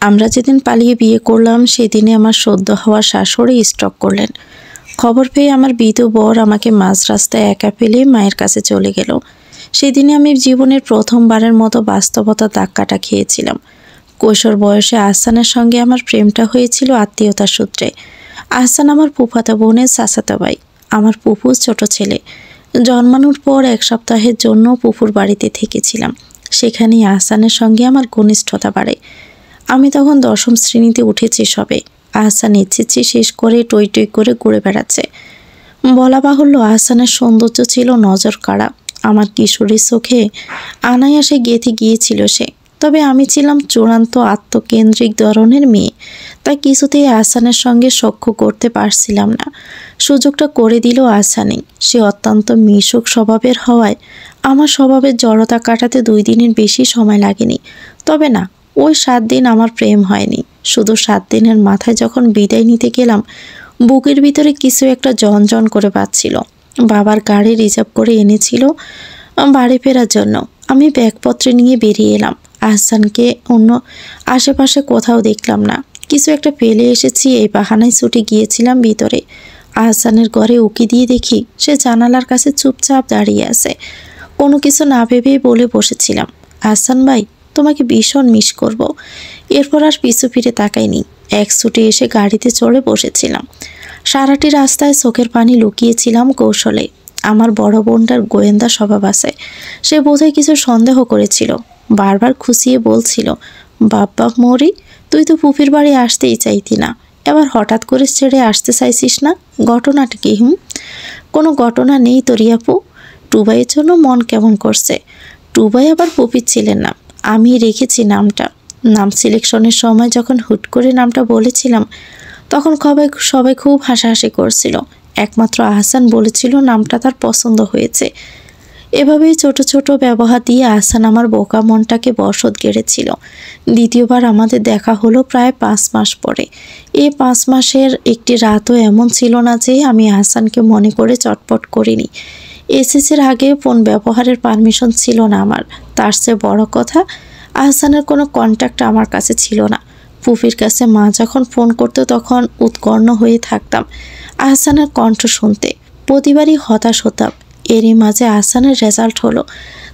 আমরা যেদিন পালিয়ে বিয়ে করলাম সেদিনে আমার সদ্য হওয়া শাশুড়ি স্ট্রোক করলেন। খবর পেয়ে আমার বিধু বর আমাকে মাঝ রাস্তায় একা ফেলে মায়ের কাছে চলে গেল। সেদিনে আমি জীবনের প্রথমবারের মতো বাস্তবতা ধাক্কাটা খেয়েছিলাম। কৈশোর বয়সে আহসানের সঙ্গে আমার প্রেমটা হয়েছিল আত্মীয়তার সূত্রে। আহসান আমার ফুফাতো বোনের চাচাতো ভাই, আমার ফুফুর ছোট ছেলে। জন্মানোর পর এক সপ্তাহের জন্য ফুফুর বাড়িতে থেকেছিলাম। সেখানেই আহসানের সঙ্গে আমার ঘনিষ্ঠতা বাড়ে। আমি তখন 10ম শ্রেণীতে উঠেছি সবে। আহসান এসএসসি শেষ করে টই টই করে ঘুরে বেড়াচ্ছে। বলা বাহুল্য আহসানের সৌন্দর্য ছিল নজর কাড়া। আমার কিশোরীর চোখে অনায়াসে গেঁথে গিয়েছিল সে। তবে আমি ছিলাম চূড়ান্ত আত্মকেন্দ্রিক ধরনের মেয়ে, তাই কিছুতেই আহসানের সঙ্গে সখ্য করতে পারছিলাম না। সুযোগটা করে দিল আহসানই। সে অত্যন্ত মিশুক স্বভাবের হওয়ায় আমার স্বভাবের জড়তা কাটাতে 2 দিনের বেশি সময় লাগেনি। তবে না, ওই 7 দিন আমার প্রেম হয়নি। শুধু 7 দিনের মাথায় যখন বিদায় নিতে গেলাম, বুকের ভিতরে কিছু একটা জন করে বাজছিল। বাবার গাড়ি রিজার্ভ করে এনেছিল বাড়ি ফেরার জন্য। আমি ব্যাগপত্রে নিয়ে বেরিয়ে এলাম। আহসানকে অন্য আশেপাশে কোথাও দেখলাম না। কিছু একটা পেলে এসেছি এই বাহানায় ছুটে গিয়েছিলাম ভিতরে। আহসানের ঘরে উকি দিয়ে দেখি সে জানালার কাছে চুপচাপ দাঁড়িয়ে আছে। কোনো কিছু না ভেবেই বলে বসেছিলাম, আহসান ভাই, তোমাকে ভীষণ মিস করব। এরপর আর পিছু ফিরে তাকাইনি। এক ছুটে এসে গাড়িতে চড়ে বসেছিলাম। সারাটি রাস্তায় চোখের পানি লুকিয়েছিলাম কৌশলে। আমার বড় বোনটার গোয়েন্দা স্বভাব আছে। সে বোধহয় কিছু সন্দেহ করেছিল। বারবার খুশিয়ে বলছিল, বাপ্পা মরি, তুই তো পুফির বাড়ি আসতেই চাইতি না, এবার হঠাৎ করে ছেড়ে আসতে চাইছিস না, ঘটনাটা কি? কোনো ঘটনা নেই তো রিয়াপু। টুবাইয়ের জন্য মন কেমন করছে। টুবাই আবার পুপির ছিলেন না, আমি রেখেছি নামটা। নাম সিলেকশনের সময় যখন হুট করে নামটা বলেছিলাম, তখন সবাই খুব হাসাহাসি করছিল। একমাত্র আহসান বলেছিল নামটা তার পছন্দ হয়েছে। এভাবেই ছোট ছোট ব্যবহার দিয়ে আহসান আমার বোকা মনটাকে বশত গেড়েছিল। দ্বিতীয়বার আমাদের দেখা হলো প্রায় 5 মাস পরে। এই 5 মাসের একটি রাতও এমন ছিল না যে আমি আহসানকে মনে করে চটপট করিনি। এসএসসির আগে ফোন ব্যবহারের পারমিশন ছিল না আমার। তার চেয়ে বড় কথা, আহসানের কোনো কন্ট্যাক্ট আমার কাছে ছিল না। ফুফির কাছে মা যখন ফোন করতো তখন উৎকর্ণ হয়ে থাকতাম আহসানের কণ্ঠ শুনতে। প্রতিবারই হতাশ হতাম। এরই মাঝে আহসানের রেজাল্ট হলো।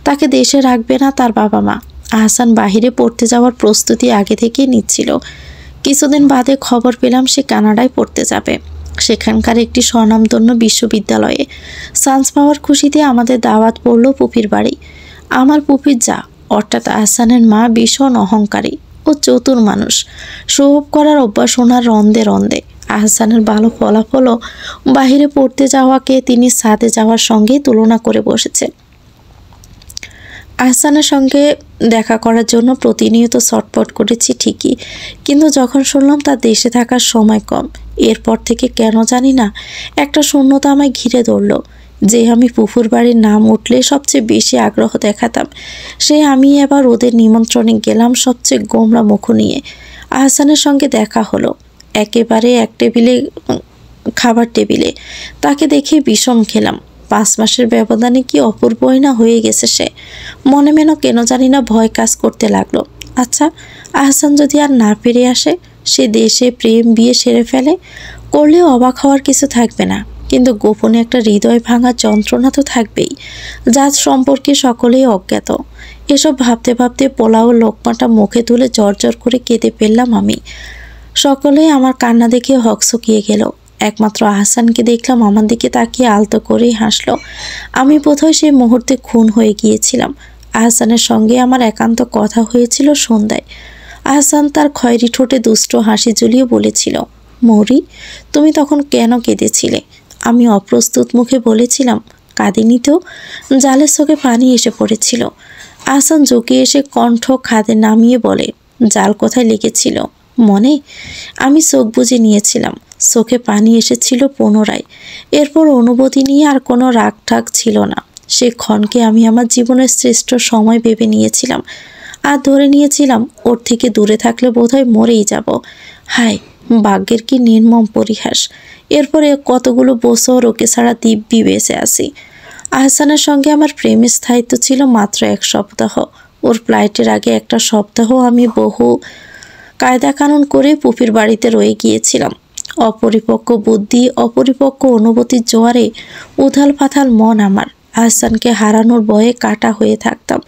তাকে দেশে রাখবে না তার বাবা মা। আহসান বাহিরে পড়তে যাওয়ার প্রস্তুতি আগে থেকেই নিচ্ছিল। কিছুদিন বাদে খবর পেলাম সে কানাডায় পড়তে যাবে, সেখানকার একটি স্বনামধন্য বিশ্ববিদ্যালয়ে। চান্স পাওয়ার খুশিতে আমাদের দাওয়াত পড়ল পুফির বাড়ি। আমার পুফির যা, অর্থাৎ আহসানের মা ভীষণ অহংকারী ও চতুর মানুষ। শোভ করার অভ্যাস ওনার রন্দে রন্দে। আহসানের ভালো ফলাফলও বাহিরে পড়তে যাওয়াকে তিনি ছাদে যাওয়ার সঙ্গে তুলনা করে বসেছে। আহসানের সঙ্গে দেখা করার জন্য প্রতিনিয়ত ছটপট করেছি ঠিকই, কিন্তু যখন শুনলাম তার দেশে থাকার সময় কম, এরপর থেকে কেন জানি না একটা শূন্যতা আমায় ঘিরে ধরল। যে আমি ফুফুর বাড়ির নাম উঠলে সবচেয়ে বেশি আগ্রহ দেখাতাম, সে আমি এবার ওদের নিমন্ত্রণে গেলাম সবচেয়ে গোমরা মুখ নিয়ে। আহসানের সঙ্গে দেখা হলো একেবারে এক টেবিলে, খাবার টেবিলে। তাকে দেখে বিষম খেলাম। 5 মাসের ব্যবধানে কি অপূর্বই না হয়ে গেছে সে। মনে মেনো কেন জানি না ভয় কাজ করতে লাগলো। আচ্ছা, আহসান যদি আর না ফিরে আসে, সে দেশে প্রেম বিয়ে সেরে ফেলে, করলেও অবাক হওয়ার কিছু থাকবে না, কিন্তু গোপনে একটা হৃদয় ভাঙার যন্ত্রণা তো থাকবেই, যার সম্পর্কে সকলেই অজ্ঞাত। এসব ভাবতে ভাবতে পোলাও লোকমাটা মুখে তুলে জর্জর করে কেঁদে ফেললাম আমি। সকলেই আমার কান্না দেখে হকচকিয়ে গেল। একমাত্র আহসানকে দেখলাম আমার দিকে তাকিয়ে আলতো করেই হাসলো। আমি বোধহয় সেই মুহূর্তে খুন হয়ে গিয়েছিলাম। আহসানের সঙ্গে আমার একান্ত কথা হয়েছিল সন্ধ্যায়। আহসান তার খয়েরি ঠোঁটে দুষ্ট হাসি ঝুলিয়ে বলেছিল, মৌরি, তুমি তখন কেন কেঁদেছিলে? আমি অপ্রস্তুত মুখে বলেছিলাম, কাঁদিনি তো, জালের চোখে পানি এসে পড়েছিল। আহসান ঝুঁকে এসে কণ্ঠ খাদে নামিয়ে বলে, জাল কোথায় লেগেছিল মনে? আমি চোখ বুজে নিয়েছিলাম। চোখে পানি এসেছিল পুনরায়। এরপর অনুভূতি নিয়ে আর কোনো রাগ ঠাগ ছিল না। সে ক্ষণকে আমি আমার জীবনের শ্রেষ্ঠ সময় ভেবে নিয়েছিলাম, আর ধরে নিয়েছিলাম ওর থেকে দূরে থাকলে বোধহয় মরেই যাব। হায়, ভাগ্যের কি নির্মম পরিহাস। এরপরে কতগুলো বছর ওকে ছাড়া দিব্যি বেঁচে আছি। আহসানের সঙ্গে আমার প্রেমের স্থায়িত্ব ছিল মাত্র 1 সপ্তাহ। ওর ফ্লাইটের আগে একটা সপ্তাহ আমি বহু কায়দা কানুন করে পুপির বাড়িতে রয়ে গিয়েছিলাম। অপরিপক্ক বুদ্ধি, অপরিপক্ক অনুভূতির জোয়ারে উথাল পাথাল মন আমার। আহসানকে হারানোর ভয়ে কাটা হয়ে থাকতাম।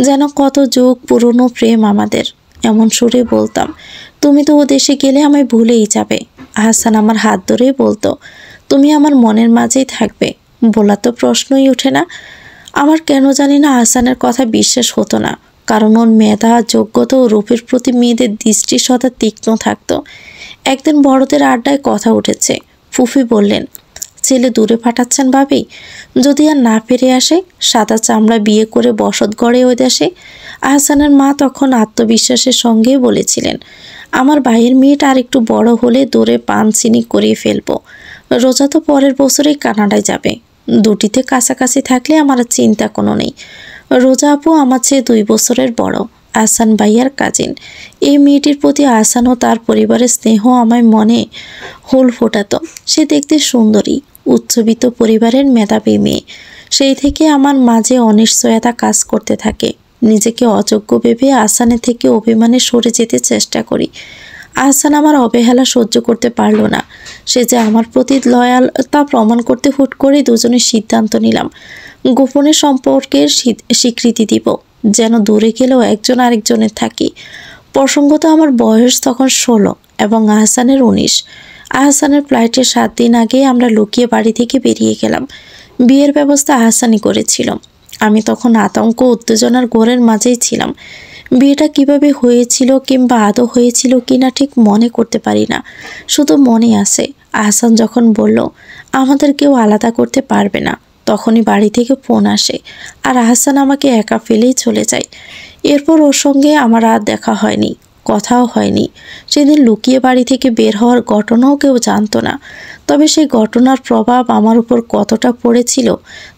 যেন কত যুগ পুরনো প্রেম আমাদের। এমন সুরে বলতাম, তুমি তো ও দেশে গেলে আমায় ভুলেই যাবে। আহসান আমার হাত ধরেই বলতো, তুমি আমার মনের মাঝেই থাকবে। বলা তো প্রশ্নই ওঠে না। আমার কেন জানি না আহসানের কথা বিশ্বাস হতো না, কারণ ওর মেধা, যোগ্যতা ও রূপের প্রতি মেয়েদের দৃষ্টি সদা তীক্ষ্ণ থাকতো। একদিন বড়দের আড্ডায় কথা উঠেছে। ফুফি বললেন, ছেলে দূরে পাঠাচ্ছেন ভাবি? যদি আর না ফিরে আসে, সাদা চামড়া বিয়ে করে বসত গড়ে ওই দেশে। আহসানের মা তখন আত্মবিশ্বাসের সঙ্গে বলেছিলেন, আমার ভাইয়ের মেয়েটা আর একটু বড় হলে দূরে পান চিনি করিয়ে ফেলবো। রোজা তো পরের বছরেই কানাডায় যাবে। দুটিতে কাছাকাছি থাকলে আমার আর চিন্তা কোনো নেই। রোজা আপু আমার চেয়ে 2 বছরের বড়, আহসান ভাইয়ার কাজিন। এই মেয়েটির প্রতি আহসান ও তার পরিবারের স্নেহ আমায় মনে হুল ফোটাতো। সে দেখতে সুন্দরী, উচ্চবিত্ত পরিবারের মেধাবী মেয়ে। সেই থেকে আমার মাঝে অনিশ্চয়তা কাজ করতে থাকে। নিজেকে অযোগ্য ভেবে আহসানের থেকে অভিমানে সরে যেতে চেষ্টা করি। আহসান আমার অবহেলা সহ্য করতে পারল না। সে যে আমার প্রতি লয়াল তা প্রমাণ করতে হুট করে দুজনে সিদ্ধান্ত নিলাম, গোপনে সম্পর্কের স্বীকৃতি দিব, যেন দূরে গেলেও একজন আরেকজনের থাকি। প্রসঙ্গত আমার বয়স তখন 16 এবং আহসানের 19। আহসানের ফ্লাইটের 7 দিন আগে আমরা লুকিয়ে বাড়ি থেকে বেরিয়ে গেলাম। বিয়ের ব্যবস্থা আহসানই করেছিল। আমি তখন আতঙ্ক উত্তেজনার ঘোরের মাঝেই ছিলাম। বিয়েটা কিভাবে হয়েছিল কিংবা আদৌ হয়েছিল কিনা ঠিক মনে করতে পারি না। শুধু মনে আছে, আহসান যখন বলল আমাদের কেউ আলাদা করতে পারবে না, তখনই বাড়ি থেকে ফোন আসে আর আহসান আমাকে একা ফেলেই চলে যায়। এরপর ওর সঙ্গে আমার আর দেখা হয়নি, কথাও হয়নি। সেদিন লুকিয়ে বাড়ি থেকে বের হওয়ার ঘটনাও কেউ জানতো না। তবে সেই ঘটনার প্রভাব আমার উপর কতটা পড়েছিল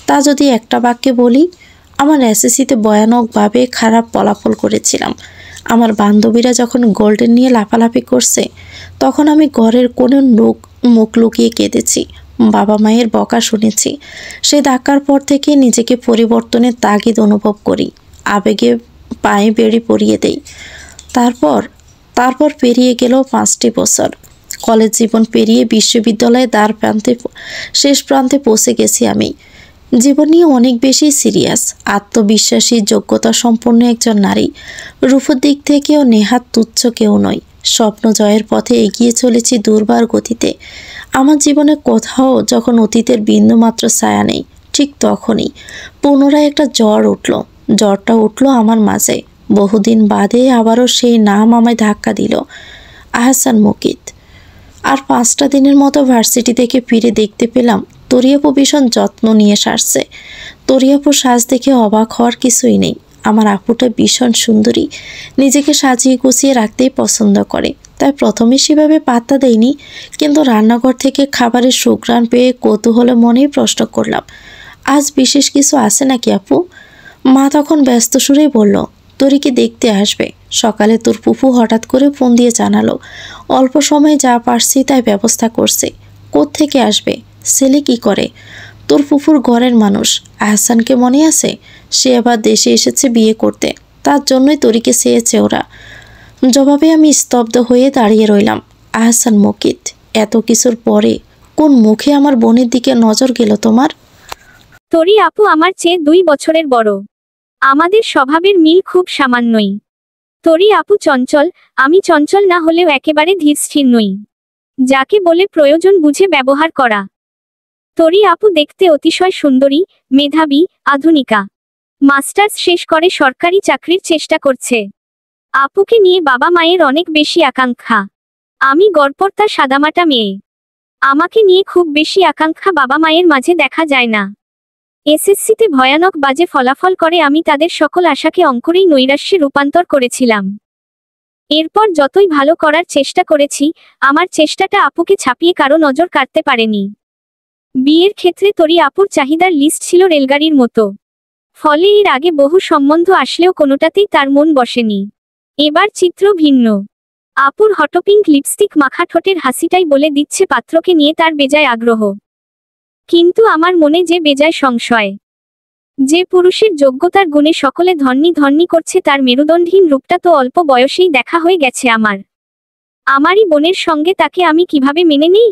তা যদি একটা বাক্যে বলি, আমার এসএসসিতে ভয়ানকভাবে খারাপ ফলাফল করেছিলাম। আমার বান্ধবীরা যখন গোল্ডেন নিয়ে লাফালাফি করছে, তখন আমি ঘরের কোনো মুখ লুকিয়ে কেঁদেছি। বাবা মায়ের বকা শুনেছি। সেই ধাক্কার পর থেকে নিজেকে পরিবর্তনের তাগিদ অনুভব করি। আবেগে পায়ে বেড়ি পরিয়ে দেই। তারপর পেরিয়ে গেল 5টি বছর। কলেজ জীবন পেরিয়ে বিশ্ববিদ্যালয়ে শেষ প্রান্তে পৌঁছে গেছি আমি। জীবন নিয়ে অনেক বেশি সিরিয়াস, আত্মবিশ্বাসী, যোগ্যতা সম্পন্ন একজন নারী। রূপের দিক থেকেও নেহাত তুচ্ছ কেউ নয়। স্বপ্ন জয়ের পথে এগিয়ে চলেছি দুর্বার গতিতে। আমার জীবনে কোথাও যখন অতীতের বিন্দুমাত্র ছায়া নেই, ঠিক তখনই পুনরায় একটা জ্বরটা উঠল আমার মাঝে। বহুদিন বাদে আবারও সেই নাম আমায় ধাক্কা দিল, আহসান মুকিত। আর 5টা দিনের মতো ভার্সিটি থেকে ফিরে দেখতে পেলাম তরিয়াপু ভীষণ যত্ন নিয়ে সারছে। তরিয়াপুর সাজ দেখে অবাক হওয়ার কিছুই নেই। আমার আপুটা ভীষণ সুন্দরী, নিজেকে সাজিয়ে গুছিয়ে রাখতেই পছন্দ করে, তাই প্রথমে সেভাবে পাত্তা দেয়নি। কিন্তু রান্নাঘর থেকে খাবারের সুঘ্রাণ পেয়ে কৌতূহলে মনেই প্রশ্ন করলাম, আজ বিশেষ কিছু আছে নাকি আপু? মা তখন ব্যস্ত সুরেই বলল, তরিকে দেখতে আসবে। সকালে তোর ফুফু হঠাৎ করে ফোন দিয়ে জানালো, অল্প সময়ে যা পারছি তাই ব্যবস্থা করছে। কোত্থেকে আসবে? ছেলে কি করে? তোর ফুফুর ঘরের মানুষ। আহসানকে মনে আছে? সে আবার দেশে এসেছে বিয়ে করতে, তার জন্যই তরিকে চেয়েছে ওরা। জবাবে আমি স্তব্ধ হয়ে দাঁড়িয়ে রইলাম। আহসান মুকিত, এত কিছুর পরে কোন মুখে আমার বোনের দিকে নজর গেল তোমার? তরি আপু আমার চেয়ে 2 বছরের বড়। আমাদের স্বভাবের মিল খুব সামান্যই। তরি আপু চঞ্চল, আমি চঞ্চল না হলেও একেবারে ধীরস্থির নই। যাকে বলে প্রয়োজন বুঝে ব্যবহার করা। তরি আপু দেখতে অতিশয় সুন্দরী, মেধাবী, আধুনিকা। মাস্টার্স শেষ করে সরকারি চাকরির চেষ্টা করছে। আপুকে নিয়ে বাবা মায়ের অনেক বেশি আকাঙ্ক্ষা। আমি গড়পড়তা সাদামাটা মেয়ে। আমাকে নিয়ে খুব বেশি আকাঙ্ক্ষা বাবা মায়ের মাঝে দেখা যায় না। এসএসসিতে ভয়ানক বাজে ফলাফল করে আমি তাদের সকল আশাকে অঙ্কুরেই নৈরাশ্যে রূপান্তর করেছিলাম। এরপর যতই ভালো করার চেষ্টা করেছি, আমার চেষ্টাটা আপুকে ছাপিয়ে কারো নজর কাটতে পারেনি। বিয়ের ক্ষেত্রে তরি আপুর চাহিদার লিস্ট ছিল রেলগাড়ির মতো। ফলে এর আগে বহু সম্বন্ধ আসলেও কোনোটাতেই তার মন বসেনি। এবার চিত্র ভিন্ন। আপুর হটপিঙ্ক লিপস্টিক মাখা ঠোঁটের হাসিটাই বলে দিচ্ছে পাত্রকে নিয়ে তার বেজায় আগ্রহ। কিন্তু আমার মনে যে বেজায় সংশয়। যে পুরুষের যোগ্যতার গুণে সকলে ধন্যী ধন্যী করছে তার মেরুদণ্ডহীন রূপটা তো অল্প বয়সেই দেখা হয়ে গেছে আমারই বোনের সঙ্গে তাকে আমি কিভাবে মেনে নিই?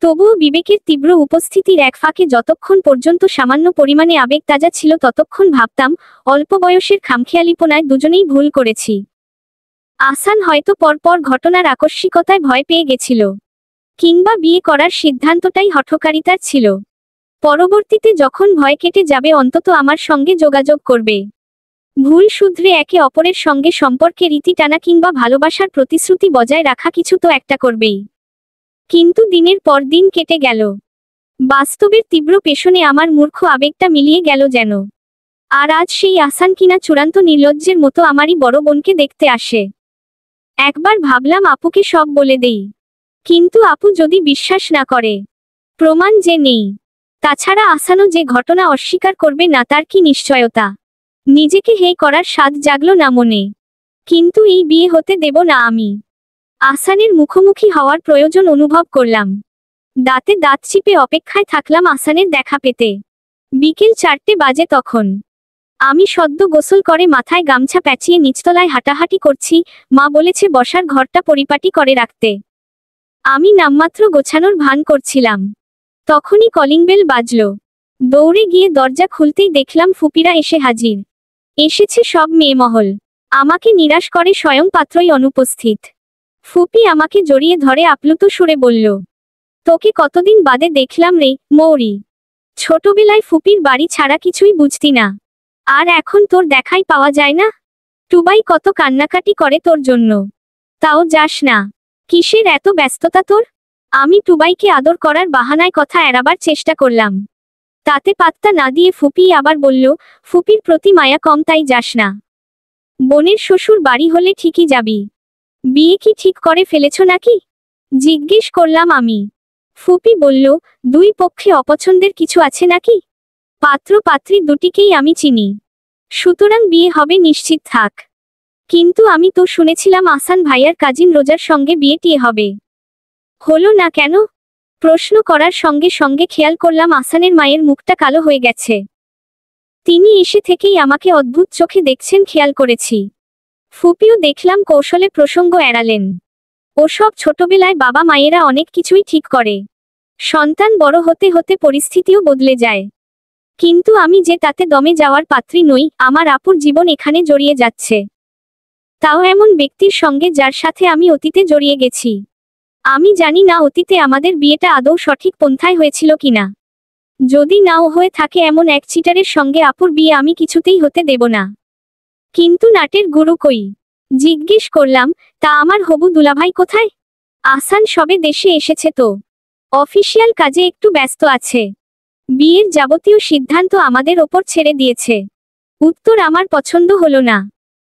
তবুও বিবেকের তীব্র উপস্থিতির এক ফাঁকে যতক্ষণ পর্যন্ত সামান্য পরিমাণে আবেগ তাজা ছিল ততক্ষণ ভাবতাম অল্প বয়সের খামখেয়ালিপনায় দুজনেই ভুল করেছি। আহসান হয়তো পরপর ঘটনার আকস্মিকতায় ভয় পেয়ে গেছিল, কিংবা বিয়ে করার সিদ্ধান্তটাই হঠকারিতার ছিল। পরবর্তীতে যখন ভয় কেটে যাবে অন্তত আমার সঙ্গে যোগাযোগ করবে। ভুল শুধরে একে অপরের সঙ্গে সম্পর্কে রীতি টানা কিংবা ভালোবাসার প্রতিশ্রুতি বজায় রাখা কিছু তো একটা করবেই। কিন্তু দিনের পর দিন কেটে গেল। বাস্তবের তীব্র পেছনে আমার মূর্খ আবেগটা মিলিয়ে গেল যেন। আর আজ সেই আহসান কিনা চূড়ান্ত নির্লজ্জের মতো আমারই বড় বোনকে দেখতে আসে। একবার ভাবলাম আপুকে সব বলে দেই, কিন্তু আপু যদি বিশ্বাস না করে? প্রমাণ যে নেই। তাছাড়া আহসানও যে ঘটনা অস্বীকার করবে না তার কি নিশ্চয়তা? নিজেকে হে করার স্বাদ জাগলো না মনে। কিন্তু এই বিয়ে হতে দেব না আমি। আহসানের মুখোমুখি হওয়ার প্রয়োজন অনুভব করলাম। দাঁতে দাঁত চিপে অপেক্ষায় থাকলাম আহসানের দেখা পেতে। বিকেল 4টে বাজে তখন। আমি সদ্য গোসল করে মাথায় গামছা প্যাঁচিয়ে নিচতলায় হাঁটাহাঁটি করছি। মা বলেছে বসার ঘরটা পরিপাটি করে রাখতে। আমি নামমাত্র গোছানোর ভান করছিলাম। তখনই কলিং বেল বাজল। দৌড়ে গিয়ে দরজা খুলতেই দেখলাম ফুপিরা এসে হাজির। এসেছে সব মেয়েমহল। আমাকে নিরাশ করে স্বয়ং পাত্রই অনুপস্থিত। ফুপি আমাকে জড়িয়ে ধরে আপ্লুত সুরে বলল, তোকে কতদিন বাদে দেখলাম রে মৌরি। ছোটবেলায় ফুপির বাড়ি ছাড়া কিছুই বুঝতি না, আর এখন তোর দেখাই পাওয়া যায় না। টুবাই কত কান্নাকাটি করে তোর জন্য, তাও যাস না। কিসের এত ব্যস্ততা তোর? আমি টুবাইকে আদর করার বাহানায় কথা এড়াবার চেষ্টা করলাম। তাতে পাত্তা না দিয়ে ফুপি আবার বলল, ফুপির প্রতি মায়া কম তাই যাস না। বোনের শ্বশুর বাড়ি হলে ঠিকই যাবি। বিয়ে কি ঠিক করে ফেলেছ নাকি? জিজ্ঞেস করলাম আমি। ফুপি বলল, দুই পক্ষে অপছন্দের কিছু আছে নাকি? পাত্র পাত্রী দুটিকেই আমি চিনি, সুতরাং বিয়ে হবে নিশ্চিত থাক। কিন্তু আমি তো শুনেছিলাম আহসান ভাইয়ার কাজিন রোজার সঙ্গে বিয়েটিয়ে হবে। হলো না কেন? প্রশ্ন করার সঙ্গে সঙ্গে খেয়াল করলাম আহসানের মায়ের মুখটা কালো হয়ে গেছে। তিনি এসে থেকেই আমাকে অদ্ভুত চোখে দেখছেন খেয়াল করেছি। ফুপিও দেখলাম কৌশলে প্রসঙ্গ এড়ালেন। ওসব ছোটবেলায় বাবা মায়েরা অনেক কিছুই ঠিক করে, সন্তান বড় হতে হতে পরিস্থিতিও বদলে যায়। কিন্তু আমি যে তাতে দমে যাওয়ার পাত্রী নই। আমার আপুর জীবন এখানে জড়িয়ে যাচ্ছে, তাও এমন ব্যক্তির সঙ্গে যার সাথে আমি অতীতে জড়িয়ে গেছি। আমি জানি না অতীতে আমাদের বিয়েটা আদৌ সঠিক পন্থায় হয়েছিল কিনা। যদি নাও হয়ে থাকে এমন এক চিটারের সঙ্গে আপুর বিয়ে আমি কিছুতেই হতে দেব না। কিন্তু নাটের গুরু কই? জিজ্ঞেস করলাম, তা আমার হবু দুলাভাই কোথায়? আহসান সবে দেশে এসেছে তো, অফিসিয়াল কাজে একটু ব্যস্ত আছে। বিয়ের যাবতীয় সিদ্ধান্ত আমাদের ওপর ছেড়ে দিয়েছে। উত্তর আমার পছন্দ হলো না।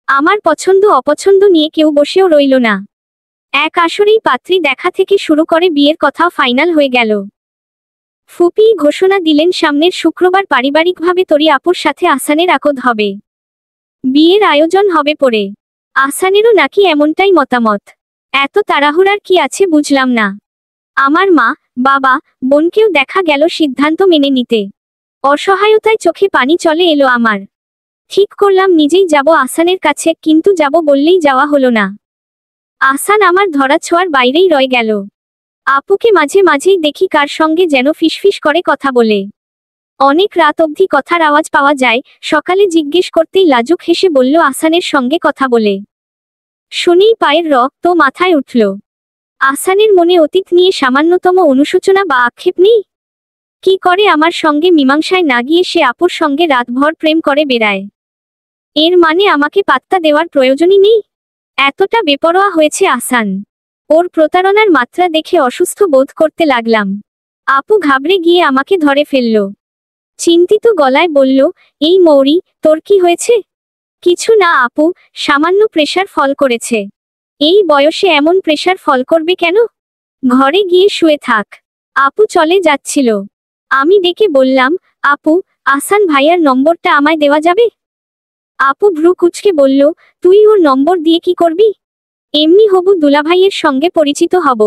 আমার পছন্দ অপছন্দ নিয়ে কেউ বসেও রইল না। এক আসরেই পাত্রী দেখা থেকে শুরু করে বিয়ের কথাও ফাইনাল হয়ে গেল। ফুপি ঘোষণা দিলেন সামনের শুক্রবার পারিবারিকভাবে তরি আপুর সাথে আহসানের আকদ হবে। বিয়ের আয়োজন হবে পরে। আহসানেরও নাকি এমনটাই মতামত। এত তাড়াহুড়ার কি আছে বুঝলাম না। আমার মা, বাবা, বোনকেও দেখা গেল সিদ্ধান্ত মেনে নিতে। অসহায়তায় চোখে পানি চলে এলো আমার। ঠিক করলাম নিজেই যাব আহসানের কাছে, কিন্তু যাব বললেই যাওয়া হলো না। আহসান আমার ধরাছোঁয়ার বাইরেই রয়ে গেল। আপুকে মাঝে মাঝেই দেখি কার সঙ্গে যেন ফিসফিস করে কথা বলে। অনেক রাত অবধি কথার আওয়াজ পাওয়া যায়। সকালে জিজ্ঞেস করতেই লাজুক হেসে বলল আহসানের সঙ্গে কথা বলে। শুনেই পায়ের রক্ত মাথায় উঠল। আহসানের মনে অতীত নিয়ে সামান্যতম অনুশোচনা বা আক্ষেপ নেই? কি করে আমার সঙ্গে মীমাংসায় না গিয়ে সে আপুর সঙ্গে রাতভর প্রেম করে বেড়ায়? এর মানে আমাকে পাত্তা দেওয়ার প্রয়োজনই নেই? এতটা বেপরোয়া হয়েছে আহসান। ওর প্রতারণার মাত্রা দেখে অসুস্থ বোধ করতে লাগলাম। আপু ঘাবড়ে গিয়ে আমাকে ধরে ফেলল। চিন্তিত গলায় বলল, এই মৌরি, তোর কি হয়েছে? কিছু না আপু, সামান্য প্রেশার ফল করেছে। এই বয়সে এমন প্রেশার ফল করবে কেন? ঘরে গিয়ে শুয়ে থাক। আপু চলে যাচ্ছিল। আমি ডেকে বললাম, আপু, আহসান ভাইয়ার নম্বরটা আমায় দেওয়া যাবে? আপু ভ্রু কুঁচকে বলল, তুই ওর নম্বর দিয়ে কি করবি? এমনি হবু দুলাভাইয়ের সঙ্গে পরিচিত হব।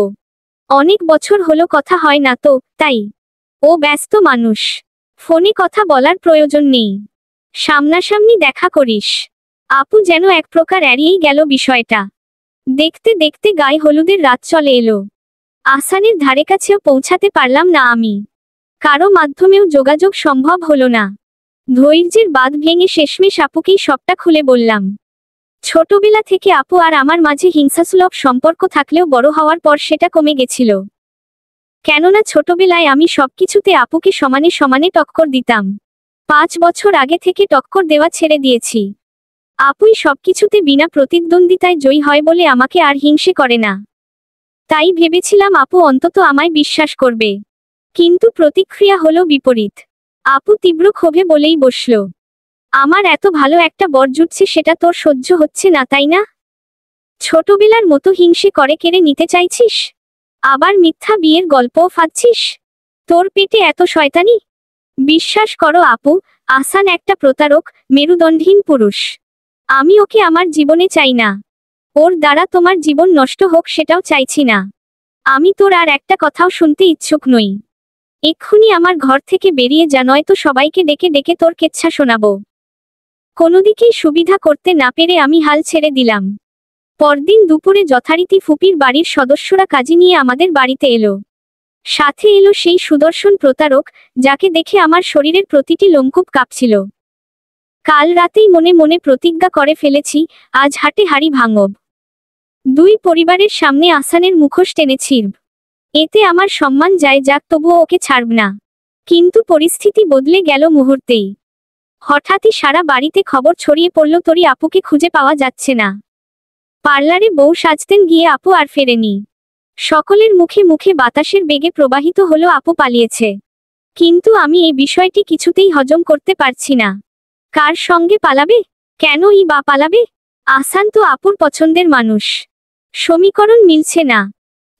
অনেক বছর হলো কথা হয় না তো, তাই। ও ব্যস্ত মানুষ। ফোনে কথা বলার প্রয়োজন নেই, সামনাসামনি দেখা করিস। আপু যেন এক প্রকার এড়িয়েই গেল বিষয়টা। দেখতে দেখতে গায়ে হলুদের রাত চলে এলো। আহসানের ধারে কাছেও পৌঁছাতে পারলাম না আমি। কারো মাধ্যমেও যোগাযোগ সম্ভব হলো না। ধৈর্যের বাঁধ ভেঙে শেষমেশ আপুকেই সবটা খুলে বললাম। ছোটবেলা থেকে আপু আর আমার মাঝে হিংসাসুলভ সম্পর্ক থাকলেও বড় হওয়ার পর সেটা কমে গেছিল। কেননা ছোটবেলায় আমি সবকিছুতে আপুকে সমানে সমানে টক্কর দিতাম। 5 বছর আগে থেকে টক্কর দেওয়া ছেড়ে দিয়েছি। আপুই সবকিছুতে বিনা প্রতিদ্বন্দ্বিতায় জয়ী হয় বলে আমাকে আর হিংসে করে না। তাই ভেবেছিলাম আপু অন্তত আমায় বিশ্বাস করবে। কিন্তু প্রতিক্রিয়া হলো বিপরীত। আপু তীব্র ক্ষোভে বলেই বসল, আমার এত ভালো একটা বর জুটছে সেটা তোর সহ্য হচ্ছে না তাই না? ছোটবেলার মতো হিংসে করে কেড়ে নিতে চাইছিস? আবার মিথ্যা বিয়ের গল্পও ফাঁদছিস? তোর পেটে এত শয়তানি? বিশ্বাস করো আপু, আহসান একটা প্রতারক, মেরুদণ্ডহীন পুরুষ। আমি ওকে আমার জীবনে চাই না। ওর দ্বারা তোমার জীবন নষ্ট হোক সেটাও চাইছি না। আমি তোর আর একটা কথাও শুনতে ইচ্ছুক নই। এক্ষুনি আমার ঘর থেকে বেরিয়ে যা, নয়তো সবাইকে ডেকে ডেকে তোর কেচ্ছা শোনাবো। কোনোদিকেই সুবিধা করতে না পেরে আমি হাল ছেড়ে দিলাম। পরদিন দুপুরে যথারীতি ফুপির বাড়ির সদস্যরা কাজী নিয়ে আমাদের বাড়িতে এলো। সাথে এলো সেই সুদর্শন প্রতারক, যাকে দেখে আমার শরীরের প্রতিটি লোমকূপ কাঁপছিল। কাল রাতেই মনে মনে প্রতিজ্ঞা করে ফেলেছি, আজ হাটে হাড়ি ভাঙব। দুই পরিবারের সামনে আহসানের মুখোশ টেনে ছিঁড়ব। এতে আমার সম্মান যায় যাক, তবুও ওকে ছাড়ব না। কিন্তু পরিস্থিতি বদলে গেল মুহূর্তেই। হঠাৎই সারা বাড়িতে খবর ছড়িয়ে পড়ল তোরি আপুকে খুঁজে পাওয়া যাচ্ছে না। পার্লারে বউ সাজতেন গিয়ে আপু আর ফেরেনি। সকলের মুখে মুখে বাতাসের বেগে প্রবাহিত হলো আপু পালিয়েছে। কিন্তু আমি এই বিষয়টি কিছুতেই হজম করতে পারছি না। কার সঙ্গে পালাবে? কেনই বা পালাবে? আহসান তো আপুর পছন্দের মানুষ। সমীকরণ মিলছে না।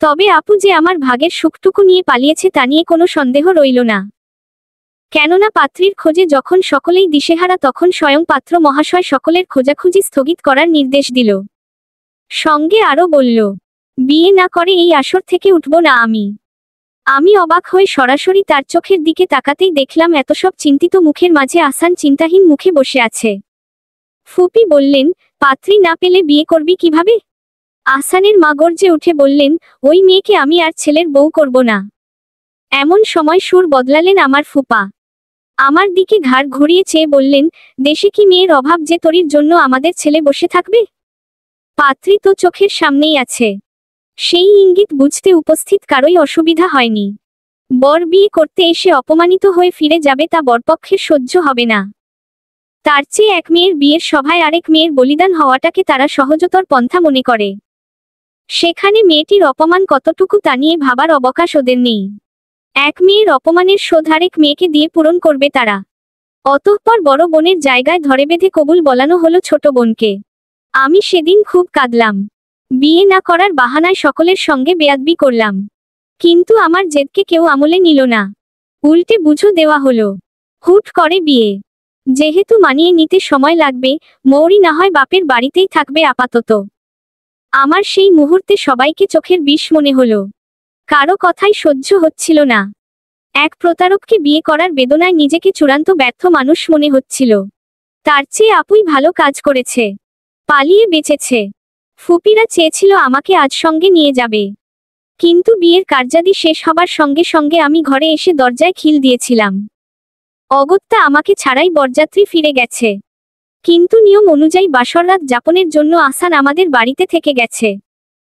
তবে আপু যে আমার ভাগের সুখটুকু নিয়ে পালিয়েছে তা নিয়ে কোনো সন্দেহ রইল না। কেননা পাত্রীর খোঁজে যখন সকলেই দিশেহারা, তখন স্বয়ং পাত্র মহাশয় সকলের খোঁজাখুঁজি স্থগিত করার নির্দেশ দিল। সঙ্গে আরও বলল, বিয়ে না করে এই আসর থেকে উঠব না আমি। আমি অবাক হয়ে সরাসরি তার চোখের দিকে তাকাতেই দেখলাম এত সব চিন্তিত মুখের মাঝে আহসান চিন্তাহীন মুখে বসে আছে। ফুপি বললেন, পাত্রী না পেলে বিয়ে করবি কিভাবে? আহসানের মা গর্জে উঠে বললেন, ওই মেয়েকে আমি আর ছেলের বউ করব না। এমন সময় সুর বদলালেন আমার ফুপা। আমার দিকে ঘাড় ঘুরিয়ে চেয়ে বললেন, দেশে কি মেয়ের অভাব যে তোরির জন্য আমাদের ছেলে বসে থাকবে? পাত্রী তো চোখের সামনেই আছে। সেই ইঙ্গিত বুঝতে উপস্থিত কারোই অসুবিধা হয়নি। বর বিয়ে করতে এসে অপমানিত হয়ে ফিরে যাবে তা বরপক্ষের সহ্য হবে না। তার চেয়ে এক মেয়ের বিয়ের সভায় আরেক মেয়ের বলিদান হওয়াটাকে তারা সহজতর পন্থা মনে করে। সেখানে মেয়েটির অপমান কতটুকু তা নিয়ে ভাবার অবকাশ ওদের নেই। এক মেয়ের অপমানের শোধ আরেক মেয়েকে দিয়ে পূরণ করবে তারা। অতঃপর বড় বোনের জায়গায় ধরে বেঁধে কবুল বলানো হলো ছোট বোনকে। আমি সেদিন খুব কাঁদলাম। বিয়ে না করার বাহানায় সকলের সঙ্গে বেয়াদবি করলাম। কিন্তু আমার জেদকে কেউ আমলে নিল না। উল্টে বুঝো দেওয়া হলো। হুট করে বিয়ে। যেহেতু মানিয়ে নিতে সময় লাগবে, মৌরি না হয় বাপের বাড়িতেই থাকবে আপাতত। আমার সেই মুহূর্তে সবাইকে চোখের বিষ মনে হলো। কারো কথাই সহ্য হচ্ছিল না। এক প্রতারককে বিয়ে করার বেদনায় নিজেকে চূড়ান্ত ব্যর্থ মানুষ মনে হচ্ছিল। তার চেয়ে আপুই ভালো কাজ করেছে, পালিয়ে বেঁচেছে। ফুপিরা চেয়েছিল আমাকে আজ সঙ্গে নিয়ে যাবে। কিন্তু বিয়ের কার্যাদি শেষ হবার সঙ্গে সঙ্গে আমি ঘরে এসে দরজায় খিল দিয়েছিলাম। অগত্যা আমাকে ছাড়াই বরযাত্রী ফিরে গেছে। কিন্তু নিয়ম অনুযায়ী বাসররাত যাপনের জন্য আহসান আমাদের বাড়িতে থেকে গেছে।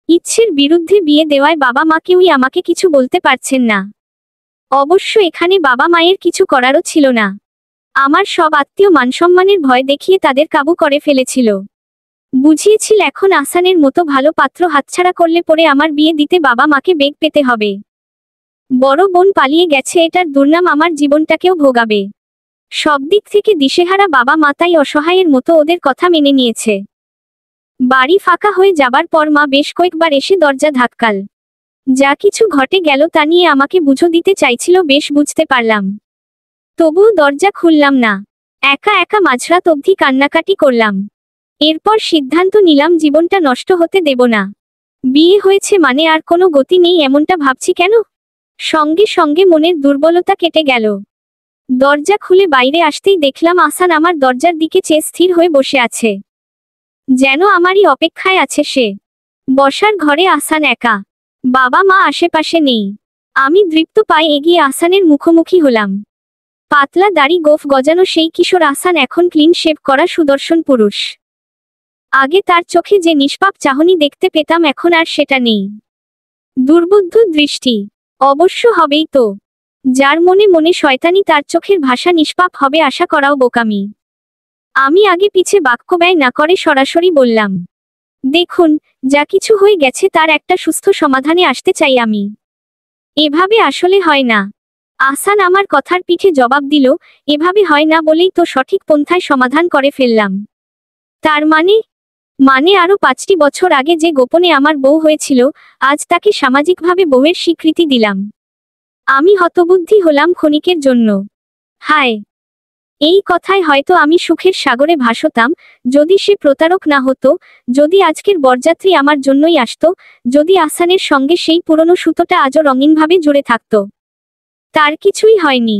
ইচ্ছের বিরুদ্ধে বিয়ে দেওয়ায় বাবা মা কেউই আমাকে কিছু বলতে পারছেন না। অবশ্য এখানে বাবা মায়ের কিছু করারও ছিল না। আমার সব আত্মীয় মানসম্মানের ভয় দেখিয়ে তাদের কাবু করে ফেলেছিল। বুঝিয়েছিল এখন আহসানের মতো ভালো পাত্র হাতছাড়া করলে পরে আমার বিয়ে দিতে বাবা মাকে বেগ পেতে হবে। বড় বোন পালিয়ে গেছে, এটার দুর্নাম আমার জীবনটাকেও ভোগাবে। সব দিক থেকে দিশেহারা বাবা মা তাই অসহায়ের মতো ওদের কথা মেনে নিয়েছে। বাড়ি ফাঁকা হয়ে যাবার পর মা বেশ কয়েকবার এসে দরজা ধাক্কাল। যা কিছু ঘটে গেল তা নিয়ে আমাকে বুঝো দিতে চাইছিল, বেশ বুঝতে পারলাম। তবুও দরজা খুললাম না। একা একা মাঝরাত অবধি কান্নাকাটি করলাম। এরপর সিদ্ধান্ত নিলাম জীবনটা নষ্ট হতে দেব না। বিয়ে হয়েছে মানে আর কোনো গতি নেই এমনটা ভাবছি কেন? সঙ্গে সঙ্গে মনের দুর্বলতা কেটে গেল। দরজা খুলে বাইরে আসতেই দেখলাম আসান আমার দরজার দিকে চেয়ে স্থির হয়ে বসে আছে, যেন আমারই অপেক্ষায় আছে সে। বসার ঘরে আসান একা, বাবা মা আশেপাশে নেই। আমি দৃপ্ত পায়ে এগিয়ে আসানের মুখোমুখি হলাম। পাতলা দাড়ি গোঁফ গজানো সেই কিশোর আসান এখন ক্লিন শেভ করা সুদর্শন পুরুষ। আগে তার চোখে যে নিষ্পাপ চাহনি দেখতে পেতাম এখন আর সেটা নেই। দুর্বুদ্ধ দৃষ্টি। অবশ্য হবেই তো, যার মনে মনে শয়তানি তার চোখের ভাষা নিষ্পাপ হবে আশা করাও বোকামি। আমি আগে পিছে বাক্য ব্যয় না করে সরাসরি বললাম, দেখুন, যা কিছু হয়ে গেছে তার একটা সুস্থ সমাধানে আসতে চাই আমি। এভাবে আসলে হয় না। আসান আমার কথার পিঠে জবাব দিল, এভাবে হয় না বলেই তো সঠিক পন্থায় সমাধান করে ফেললাম। তার মানে আরো 5টি বছর আগে যে গোপনে আমার বউ হয়েছিল, আজ তাকে সামাজিকভাবে বউয়ের স্বীকৃতি দিলাম। আমি হতবুদ্ধি হলাম ক্ষণিকের জন্য। হায়, এই কথায় হয়তো আমি সুখের সাগরে ভাসতাম, যদি সে প্রতারক না হতো, যদি আজকের বরযাত্রী আমার জন্যই আসতো, যদি আসানের সঙ্গে সেই পুরনো সুতোটা আজও রঙিনভাবে জুড়ে থাকত। তার কিছুই হয়নি।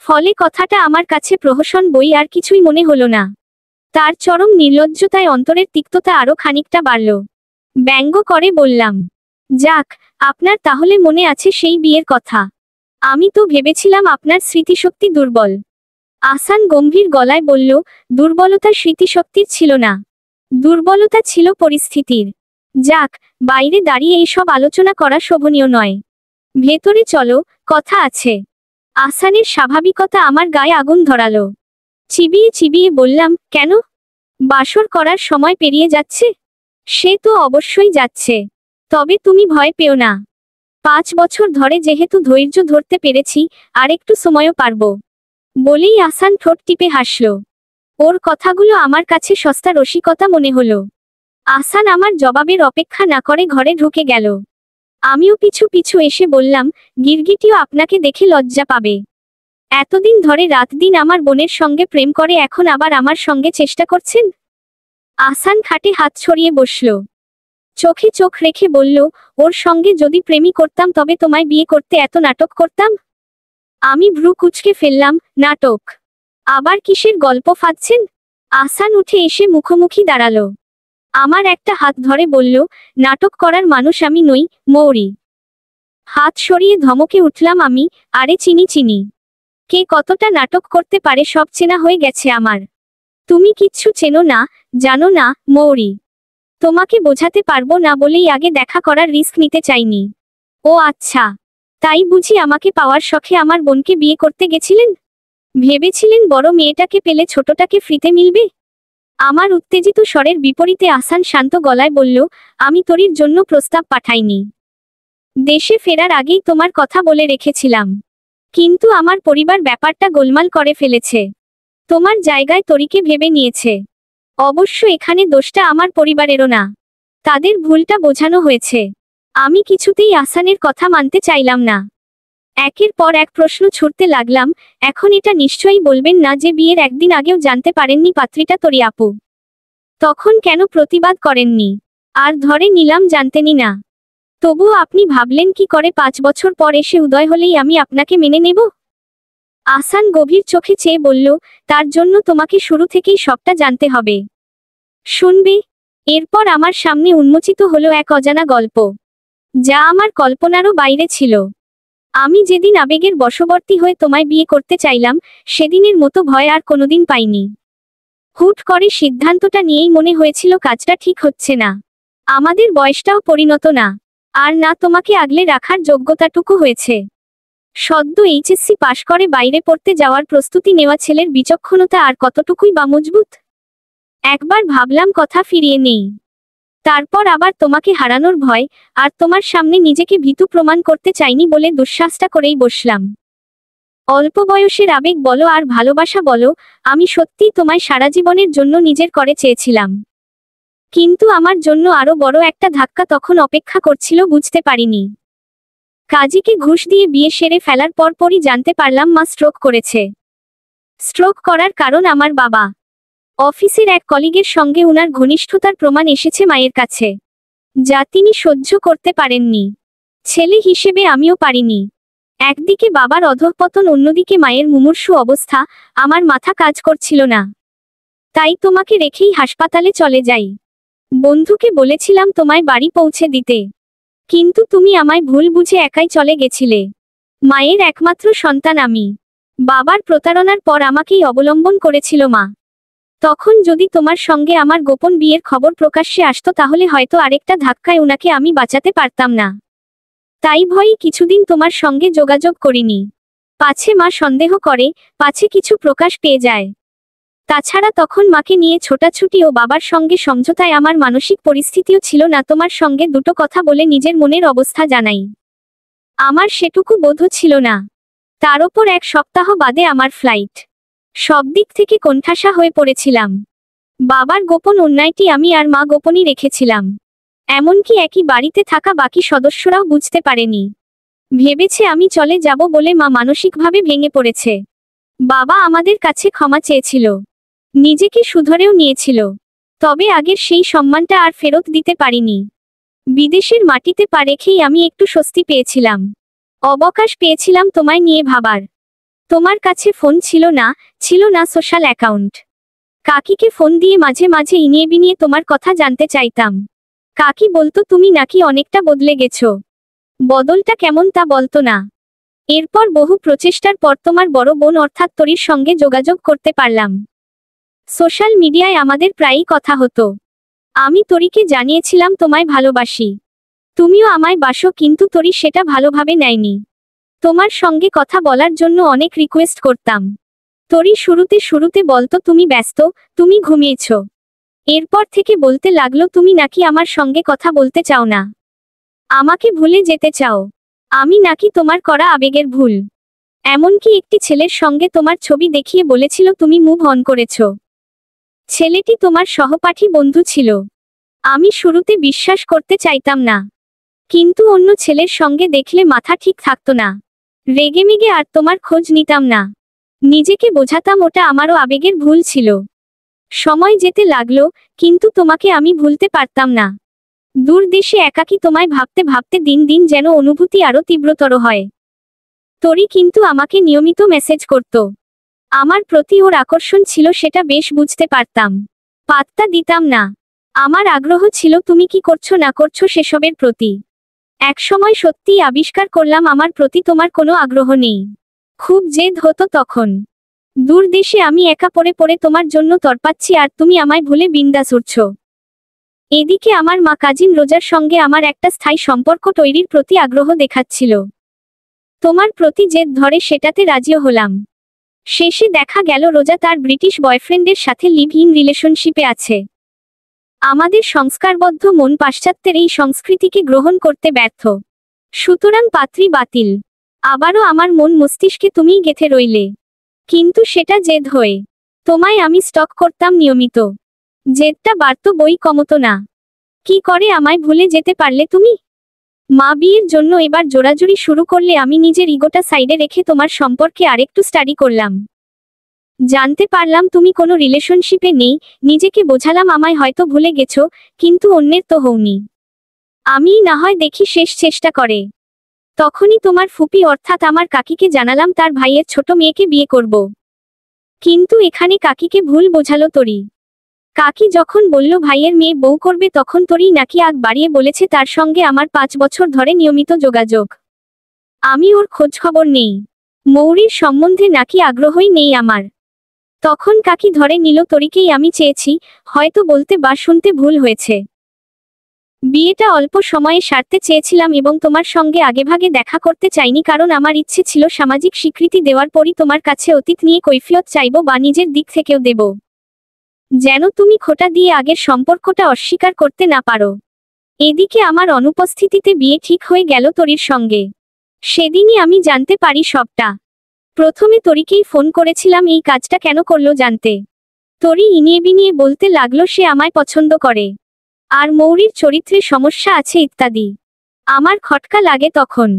ফলে কথাটা আমার কাছে প্রহসন বই আর কিছুই মনে হলো না। তার চরম নির্লজ্জতায় অন্তরের তিক্ততা আরো খানিকটা বাড়ল। ব্যঙ্গ করে বললাম, যাক, আপনার তাহলে মনে আছে সেই বিয়ের কথা। আমি তো ভেবেছিলাম আপনার স্মৃতিশক্তি দুর্বল। আসান গম্ভীর গলায় বলল, দুর্বলতা স্মৃতিশক্তির ছিল না, দুর্বলতা ছিল পরিস্থিতির। যাক, বাইরে দাঁড়িয়ে এইসব আলোচনা করা শোভনীয় নয়। ভেতরে চলো, কথা আছে। আসানের স্বাভাবিকতা আমার গায়ে আগুন ধরালো। চিবিয়ে চিবিয়ে বললাম, কেন? বাসর করার সময় পেরিয়ে যাচ্ছে। সে তো অবশ্যই যাচ্ছে, তবে তুমি ভয় পেও না। 5 বছর ধরে যেহেতু ধৈর্য ধরতে পেরেছি, আর একটু সময়ও পারবো। বলেই আসান ঠোঁট টিপে হাসল। ওর কথাগুলো আমার কাছে সস্তা রসিকতা মনে হলো। আসান আমার জবাবের অপেক্ষা না করে ঘরে ঢুকে গেল। আমিও পিছু পিছু এসে বললাম, গিরগিটিও আপনাকে দেখে লজ্জা পাবে। এতদিন ধরে রাত দিন আমার বোনের সঙ্গে প্রেম করে এখন আবার আমার সঙ্গে চেষ্টা করছেন। আসান খাটে হাত ছড়িয়ে বসল। চোখে চোখ রেখে বলল, ওর সঙ্গে যদি প্রেমই করতাম তবে তোমায় বিয়ে করতে এত নাটক করতাম? আমি ভ্রু কুঁচকে ফেললাম, নাটক? আবার কিসের গল্প ফাঁদছেন? আসান উঠে এসে মুখোমুখি দাঁড়ালো। আমার একটা হাত ধরে বলল, নাটক করার মানুষ আমি নই, মৌরি। হাত সরিয়ে ধমকে উঠলাম আমি, আরে চিনি চিনি। কে কতটা নাটক করতে পারে সব চেনা হয়ে গেছে আমার। তুমি কিচ্ছু চেনো না, জানো না, মৌরি। তোমাকে বোঝাতে পারবো না বলেই আগে দেখা করার রিস্ক নিতে চাইনি। ও আচ্ছা, তাই বুঝি আমাকে পাওয়ার শখে আমার বোনকে বিয়ে করতে গেছিলেন? ভেবেছিলেন বড় মেয়েটাকে পেলে ছোটটাকে ফ্রিতে মিলবে? আমার উত্তেজিত স্বরের বিপরীতে আসান শান্ত গলায় বলল, আমি তোরির জন্য প্রস্তাব পাঠাইনি। দেশে ফেরার আগেই তোমার কথা বলে রেখেছিলাম। কিন্তু আমার পরিবার ব্যাপারটা গোলমাল করে ফেলেছে। তোমার জায়গায় তরিকে ভেবে নিয়েছে। অবশ্য এখানে দোষটা আমার পরিবারেরও না, তাদের ভুলটা বোঝানো হয়েছে। আমি কিছুতেই আসানের কথা মানতে চাইলাম না। একের পর এক প্রশ্ন ছুড়তে লাগলাম, এখন এটা নিশ্চয়ই বলবেন না যে বিয়ের একদিন আগেও জানতে পারেননি পাত্রীটা তরি আপু? তখন কেন প্রতিবাদ করেননি? আর ধরে নিলাম জানতেনই না। তবুও আপনি ভাবলেন কি করে 5 বছর পর এসে উদয় হলেই আমি আপনাকে মেনে নেব? আসান গভীর চোখে চেয়ে বলল, তার জন্য তোমাকে শুরু থেকেই সবটা জানতে হবে। শুনবে? এরপর আমার সামনে উন্মোচিত হলো এক অজানা গল্প, যা আমার কল্পনারও বাইরে ছিল। আমি যেদিন আবেগের বশবর্তী হয়ে তোমায় বিয়ে করতে চাইলাম, সেদিনের মতো ভয় আর কোনোদিন পাইনি। হুট করে সিদ্ধান্তটা নিয়েই মনে হয়েছিল কাজটা ঠিক হচ্ছে না। আমাদের বয়সটাও পরিণত না, আর না তোমাকে আগলে রাখার যোগ্যতাটুকু হয়েছে। সদ্য এইচএসসি পাশ করে বাইরে পড়তে যাওয়ার প্রস্তুতি নেওয়া ছেলের বিচক্ষণতা আর কতটুকুই বা মজবুত। একবার ভাবলাম কথা ফিরিয়ে নেই, তারপর আবার তোমাকে হারানোর ভয়, আর তোমার সামনে নিজেকে ভীতু প্রমাণ করতে চাইনি বলে দুঃসাহসটা করেই বসলাম। অল্প বয়সের আবেগ বলো আর ভালোবাসা বলো, আমি সত্যিই তোমায় সারা জীবনের জন্য নিজের করে চেয়েছিলাম। কিন্তু আমার জন্য আরো বড় একটা ধাক্কা তখন অপেক্ষা করছিল, বুঝতে পারিনি। কাজীকে ঘুষ দিয়ে বিয়ে সেরে ফেলার পরপরই জানতে পারলাম মা স্ট্রোক করেছে। স্ট্রোক করার কারণ আমার বাবা। অফিসের এক কলিগের সঙ্গে উনার ঘনিষ্ঠতার প্রমাণ এসেছে মায়ের কাছে, যা তিনি সহ্য করতে পারেননি। ছেলে হিসেবে আমিও পারিনি। একদিকে বাবার অধঃপতন, অন্যদিকে মায়ের মুমূর্ষু অবস্থা। আমার মাথা কাজ করছিল না। তাই তোমাকে রেখেই হাসপাতালে চলে যাই। বন্ধুকে বলেছিলাম তোমায় বাড়ি পৌঁছে দিতে, কিন্তু তুমি আমায় ভুল বুঝে একাই চলে গেছিলে। মায়ের একমাত্র সন্তান আমি। বাবার প্রতারণার পর আমাকেই অবলম্বন করেছিল মা। তখন যদি তোমার সঙ্গে আমার গোপন বিয়ের খবর প্রকাশ্যে আসতো তাহলে হয়তো আরেকটা ধাক্কায় ওনাকে আমি বাঁচাতে পারতাম না। তাই ভয়েই কিছুদিন তোমার সঙ্গে যোগাযোগ করিনি। পাছে মা সন্দেহ করে, পাছে কিছু প্রকাশ পেয়ে যায়। তাছাড়া তখন মাকে নিয়ে ছোটাছুটি ও বাবার সঙ্গে সমঝোতায় আমার মানসিক পরিস্থিতিও ছিল না তোমার সঙ্গে দুটো কথা বলে নিজের মনের অবস্থা জানাই। আমার সেটুকু বোধও ছিল না। তার ওপর 1 সপ্তাহ বাদে আমার ফ্লাইট। সব দিক থেকে কোণঠাসা হয়ে পড়েছিলাম। বাবার গোপন অন্যায়টি আমি আর মা গোপনই রেখেছিলাম। এমনকি একই বাড়িতে থাকা বাকি সদস্যরাও বুঝতে পারেনি। ভেবেছে আমি চলে যাব বলে মা মানসিকভাবে ভেঙে পড়েছে। বাবা আমাদের কাছে ক্ষমা চেয়েছিল, নিজেকে শুধরেও নিয়েছিল। তবে আগের সেই সম্মানটা আর ফেরত দিতে পারিনি। বিদেশের মাটিতে পা রেখেই আমি একটু স্বস্তি পেয়েছিলাম। অবকাশ পেয়েছিলাম তোমায় নিয়ে ভাবার। তোমার কাছে ফোন ছিল না সোশ্যাল অ্যাকাউন্ট। কাকিকে ফোন দিয়ে মাঝে মাঝে ইনিয়ে বিনিয়ে তোমার কথা জানতে চাইতাম। কাকি বলতো তুমি নাকি অনেকটা বদলে গেছো। বদলটা কেমন তা বলতো না। এরপর বহু প্রচেষ্টার পর তোমার বড় বোন অর্থাৎ তরির সঙ্গে যোগাযোগ করতে পারলাম। সোশ্যাল মিডিয়ায় আমাদের প্রায়ই কথা হতো। আমি তরিকে জানিয়েছিলাম তোমায় ভালোবাসি, তুমিও আমায় বাসো, কিন্তু তরি সেটা ভালোভাবে নেয়নি। তোমার সঙ্গে কথা বলার জন্য অনেক রিকোয়েস্ট করতাম। তরি শুরুতে বলতো তুমি ব্যস্ত, তুমি ঘুমিয়েছ। এরপর থেকে বলতে লাগলো তুমি নাকি আমার সঙ্গে কথা বলতে চাও না, আমাকে ভুলে যেতে চাও। আমি নাকি তোমার করা আবেগের ভুল। এমনকি একটি ছেলের সঙ্গে তোমার ছবি দেখিয়ে বলেছিল তুমি মুভ অন করেছ। ছেলেটি তোমার সহপাঠী বন্ধু ছিল। আমি শুরুতে বিশ্বাস করতে চাইতাম না, কিন্তু অন্য ছেলের সঙ্গে দেখলে মাথা ঠিক থাকতো না। রেগেমেগে আর তোমার খোঁজ নিতাম না। নিজেকে বোঝাতাম ওটা আমারও আবেগের ভুল ছিল। সময় যেতে লাগলো, কিন্তু তোমাকে আমি ভুলতে পারতাম না। দূর দেশে একাকী তোমায় ভাবতে ভাবতে দিন দিন যেন অনুভূতি আরো তীব্রতর হয়। তরি কিন্তু আমাকে নিয়মিত মেসেজ করত। আমার প্রতি ওর আকর্ষণ ছিল সেটা বেশ বুঝতে পারতাম। পাত্তা দিতাম না। আমার আগ্রহ ছিল তুমি কি করছো না করছো সেসবের প্রতি। একসময় সত্যিই আবিষ্কার করলাম আমার প্রতি তোমার কোনো আগ্রহ নেই। খুব জেদ হতো তখন। দূর দেশে আমি একা পড়ে পড়ে তোমার জন্য তড়পাচ্ছি আর তুমি আমায় ভুলে বিন্দাস উঠছো। এদিকে আমার মা কাজিন রোজার সঙ্গে আমার একটা স্থায়ী সম্পর্ক তৈরির প্রতি আগ্রহ দেখাচ্ছিল। তোমার প্রতি জেদ ধরে সেটাতে রাজিও হলাম। শেষে দেখা গেল রোজা তার ব্রিটিশ বয়ফ্রেন্ডের সাথে লিভ ইন রিলেশনশিপে আছে। আমাদের সংস্কারবদ্ধ মন পাশ্চাত্যের এই সংস্কৃতিকে গ্রহণ করতে ব্যর্থ। সুতরাং পাত্রী বাতিল। আবারও আমার মন মস্তিষ্কে তুমিই গেঁথে রইলে। কিন্তু সেটা জেদ হয়ে। তোমায় আমি স্টক করতাম নিয়মিত। জেদটা বাড়ত, বই কমতো না। কি করে আমায় ভুলে যেতে পারলে তুমি? মা বিয়ের জন্য এবার জোরাজুরি শুরু করলে আমি নিজের ইগোটা সাইডে রেখে তোমার সম্পর্কে আরেকটু স্টাডি করলাম। জানতে পারলাম তুমি কোনো রিলেশনশিপে নেই। নিজেকে বোঝালাম আমায় হয়তো ভুলে গেছো, কিন্তু অন্যের তো হওনি। আমিই না হয় দেখি শেষ চেষ্টা করে। তখনই তোমার ফুপি অর্থাৎ আমার কাকিকে জানালাম তার ভাইয়ের ছোট মেয়েকে বিয়ে করব। কিন্তু এখানে কাকিকে ভুল বোঝালো তরি। কাকি যখন বলল ভাইয়ের মেয়ে বউ করবে তখন তরি নাকি আগ বাড়িয়ে বলেছে তার সঙ্গে আমার 5 বছর ধরে নিয়মিত যোগাযোগ। আমি ওর খোঁজখবর নেই। মৌরির সম্বন্ধে নাকি আগ্রহই নেই আমার। তখন কাকি ধরে নিল তরিকেই আমি চেয়েছি, হয়তো বলতে বা শুনতে ভুল হয়েছে। বিয়েটা অল্প সময়ে সারতে চেয়েছিলাম এবং তোমার সঙ্গে আগেভাগে দেখা করতে চাইনি, কারণ আমার ইচ্ছে ছিল সামাজিক স্বীকৃতি দেওয়ার পরই তোমার কাছে অতীত নিয়ে কৈফিয়ত চাইব বা নিজের দিক থেকেও দেব, যেন তুমি খোঁটা দিয়ে আগের সম্পর্কটা অস্বীকার করতে না পারো। এদিকে আমার অনুপস্থিতিতে বিয়ে ঠিক হয়ে গেল তরির সঙ্গে। সেদিনই আমি জানতে পারি সবটা। প্রথমে তরিকেই ফোন করেছিলাম এই কাজটা কেন করলো জানতে। তরি ইনিয়ে বিনিয়ে বলতে লাগলো সে আমায় পছন্দ করে, আর মৌরির চরিত্রে সমস্যা আছে ইত্যাদি। আমার খটকা লাগে তখন।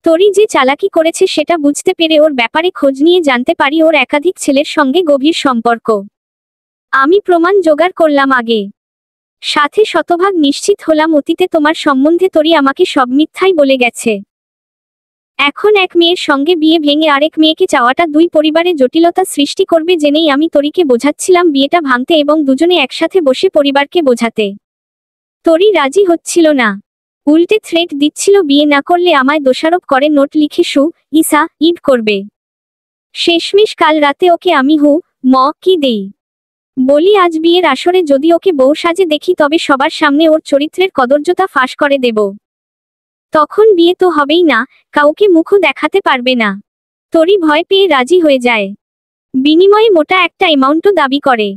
তরি যে চালাকি করেছে সেটা বুঝতে পেরে ওর ব্যাপারে খোঁজ নিয়ে জানতে পারি ওর একাধিক ছেলের সঙ্গে গভীর সম্পর্ক। আমি প্রমাণ জোগাড় করলাম আগে, সাথে শতভাগ নিশ্চিত হলাম অতীতে তোমার সম্বন্ধে তরি আমাকে সব মিথ্যাই বলে গেছে। এখন এক মেয়ের সঙ্গে বিয়ে ভেঙে আরেক মেয়েকে চাওয়াটা দুই পরিবারে জটিলতা সৃষ্টি করবে জেনেই আমি তরিকে বোঝাচ্ছিলাম বিয়েটা ভাঙতে এবং দুজনে একসাথে বসে পরিবারকে বোঝাতে। তরি রাজি হচ্ছিল না, উল্টে থ্রেট দিচ্ছিল বিয়ে না করলে আমায় দোষারোপ করে নোট লিখে ইসা ঈদ করবে। শেষমেশ কাল রাতে ওকে আমি কি দেই বলি আজ বিয়ের আসরে যদি ওকে বউ সাজে দেখি তবে সবার সামনে ওর চরিত্রের কদর্যতা ফাঁস করে দেব। তখন বিয়ে তো হবেই না, কাউকে মুখও দেখাতে পারবে না। তরি ভয় পেয়ে রাজি হয়ে যায়, বিনিময়ে মোটা একটা অ্যামাউন্টও দাবি করে।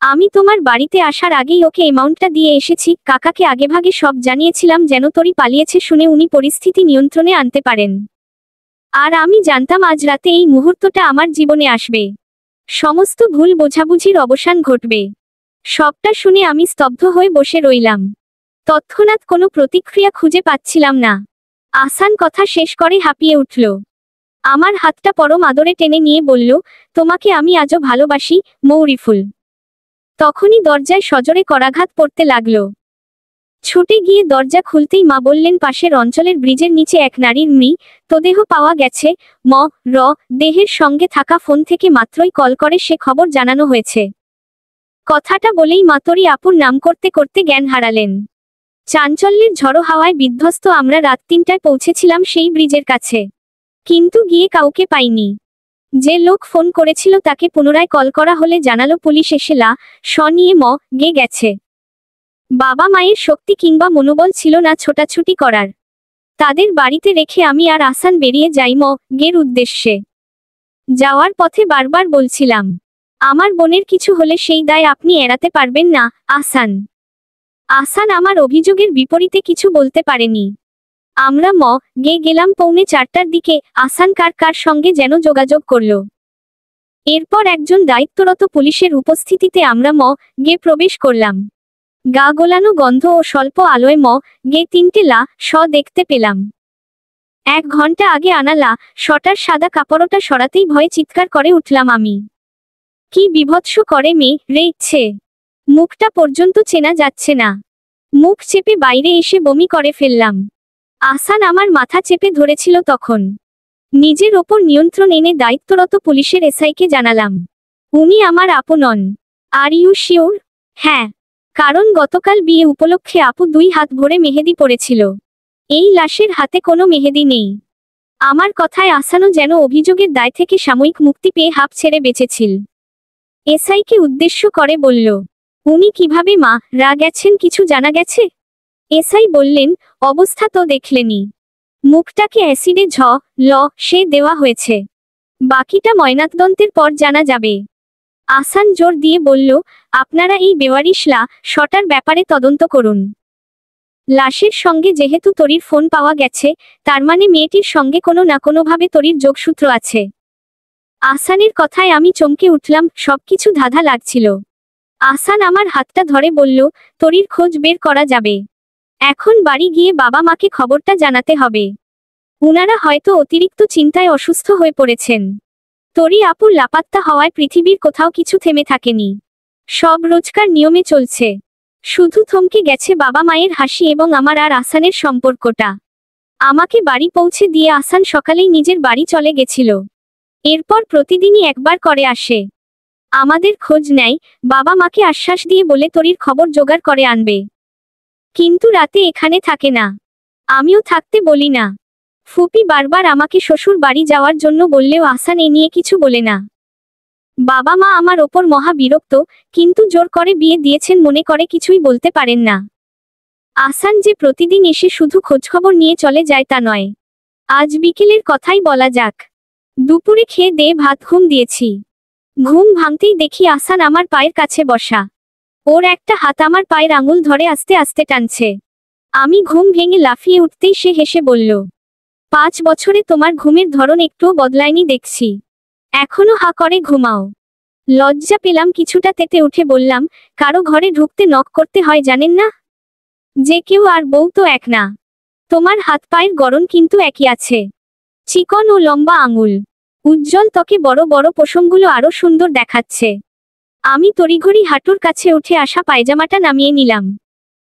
আমি তোমার বাড়িতে আসার আগেই ওকে অ্যামাউন্টটা দিয়ে এসেছি, কাকাকে আগেভাগে সব জানিয়েছিলাম যেন তরি পালিয়েছে শুনে উনি পরিস্থিতি নিয়ন্ত্রণে আনতে পারেন। আর আমি জানতাম আজ রাতে এই মুহূর্তটা আমার জীবনে আসবে, সমস্ত ভুল বোঝাবুঝির অবসান ঘটবে। সবটা শুনে আমি স্তব্ধ হয়ে বসে রইলাম, তৎক্ষণাৎ কোনো প্রতিক্রিয়া খুঁজে পাচ্ছিলাম না। আহসান কথা শেষ করে হাঁপিয়ে উঠল, আমার হাতটা পরম আদরে টেনে নিয়ে বলল, তোমাকে আমি আজও ভালোবাসি মৌরিফুল। তখনই দরজায় সজোরে করাঘাত পড়তে লাগলো। ছুটে গিয়ে দরজা খুলতেই মা বললেন, পাশের অঞ্চলের ব্রিজের নিচে এক নারীর মৃতদেহ পাওয়া গেছে। দেহের সঙ্গে থাকা ফোন থেকে মাত্রই কল করে সে খবর জানানো হয়েছে। কথাটা বলেই মা তরি আপুর নাম করতে করতে জ্ঞান হারালেন। চাঞ্চল্যের ঝড়ো হাওয়ায় বিধ্বস্ত আমরা রাত 3টায় পৌঁছেছিলাম সেই ব্রিজের কাছে, কিন্তু গিয়ে কাউকে পাইনি। যে লোক ফোন করেছিল তাকে পুনরায় কল করা হলে জানালো পুলিশ এসে লাশ নিয়ে গেছে। বাবা মায়ের শক্তি কিংবা মনোবল ছিল না ছোটাছুটি করার। তাদের বাড়িতে রেখে আমি আর আহসান বেরিয়ে যাই গের উদ্দেশ্যে। যাওয়ার পথে বারবার বলছিলাম, আমার বোনের কিছু হলে সেই দায় আপনি এড়াতে পারবেন না আহসান। আহসান আমার অভিযোগের বিপরীতে কিছু বলতে পারেনি। আমরা গেলাম পৌনে 4টার দিকে। আহসান কার সঙ্গে যেন যোগাযোগ করল। এরপর একজন দায়িত্বরত পুলিশের উপস্থিতিতে আমরা গে প্রবেশ করলাম। গা গোলানো গন্ধ ও স্বল্প আলোয় গে 3টে লাশ দেখতে পেলাম। 1 ঘন্টা আগে আনা লাশটার সাদা কাপড়টা সরাতেই ভয়ে চিৎকার করে উঠলাম আমি। কি বিভৎস করে রেছে, মুখটা পর্যন্ত চেনা যাচ্ছে না। মুখ চেপে বাইরে এসে বমি করে ফেললাম। আহসান আমার মাথা চেপে ধরেছিল তখন। নিজের ওপর নিয়ন্ত্রণ এনে দায়িত্বরত পুলিশের এসআইকে জানালাম। উনি আমার আপু নন। Are you sure? হ্যাঁ, কারণ গতকাল বিয়ে উপলক্ষে আপু 2 হাত ভরে মেহেদি পরেছিল। এই লাশের হাতে কোনো মেহেদি নেই। আমার কথায় আহসানও যেন অভিযোগের দায় থেকে সাময়িক মুক্তি পেয়ে হাঁপ ছেড়ে বেঁচেছিল। এসআইকে উদ্দেশ্য করে বলল, উনি কিভাবে মারা গেছেন কিছু জানা গেছে? এসআই বললেন, অবস্থা তো দেখলেনি, মুখটাকে অ্যাসিডে সে দেওয়া হয়েছে। বাকিটা ময়নাতদন্তের পর জানা যাবে। আহসান জোর দিয়ে বলল, আপনারা এই বেওয়ারিশ লাশটার ব্যাপারে তদন্ত করুন। লাশের সঙ্গে যেহেতু তরির ফোন পাওয়া গেছে, তার মানে মেয়েটির সঙ্গে কোনো না কোনোভাবে তরির যোগসূত্র আছে। আহসানের কথায় আমি চমকে উঠলাম, সবকিছু ধাঁধা লাগছিল। আহসান আমার হাতটা ধরে বলল, তরির খোঁজ বের করা যাবে। এখন বাড়ি গিয়ে বাবা মাকে খবরটা জানাতে হবে। উনারা হয়তো অতিরিক্ত চিন্তায় অসুস্থ হয়ে পড়েছেন। তরি আপুর লাপাত্তা হওয়ায় পৃথিবীর কোথাও কিছু থেমে থাকেনি। সব রোজকার নিয়মে চলছে। শুধু থমকে গেছে বাবা মায়ের হাসি এবং আমার আর আহসানের সম্পর্কটা। আমাকে বাড়ি পৌঁছে দিয়ে আহসান সকালেই নিজের বাড়ি চলে গেছিল। এরপর প্রতিদিনই একবার করে আসে, আমাদের খোঁজ নেয়, বাবা মাকে আশ্বাস দিয়ে বলে তরির খবর জোগাড় করে আনবে। কিন্তু রাতে এখানে থাকে না, আমিও থাকতে বলি না। ফুপি বারবার আমাকে শ্বশুর বাড়ি যাওয়ার জন্য বললেও আহসান এ নিয়ে কিছু বলে না। বাবা মা আমার ওপর মহা বিরক্ত, কিন্তু জোর করে বিয়ে দিয়েছেন মনে করে কিছুই বলতে পারেন না। আহসান যে প্রতিদিন এসে শুধু খোঁজখবর নিয়ে চলে যায় তা নয়। আজ বিকেলের কথাই বলা যাক। দুপুরে খেয়ে দিয়ে ভাত ঘুম দিয়েছি। ঘুম ভাঙতেই দেখি আহসান আমার পায়ের কাছে বসা। ওর একটা হাত আমার পায়ের আঙুল ধরে আস্তে আস্তে টানছে। আমি ঘুম ভেঙে লাফিয়ে উঠতেই সে হেসে বলল, 5 বছরে তোমার ঘুমের ধরন একটুও বদলায়নি দেখছি, এখনো হা করে ঘুমাও। লজ্জা পেলাম কিছুটা, তেতে উঠে বললাম, কারো ঘরে ঢুকতে নক করতে হয় জানেন না? যে কেউ আর বউ তো এক না। তোমার হাত পায়ের গড়ন কিন্তু একই আছে, চিকন ও লম্বা আঙুল, উজ্জ্বল ত্বকে বড় বড় পশমগুলো আরো সুন্দর দেখাচ্ছে। আমি তড়িঘড়ি হাঁটুর কাছে উঠে আসা পায়জামাটা নামিয়ে নিলাম।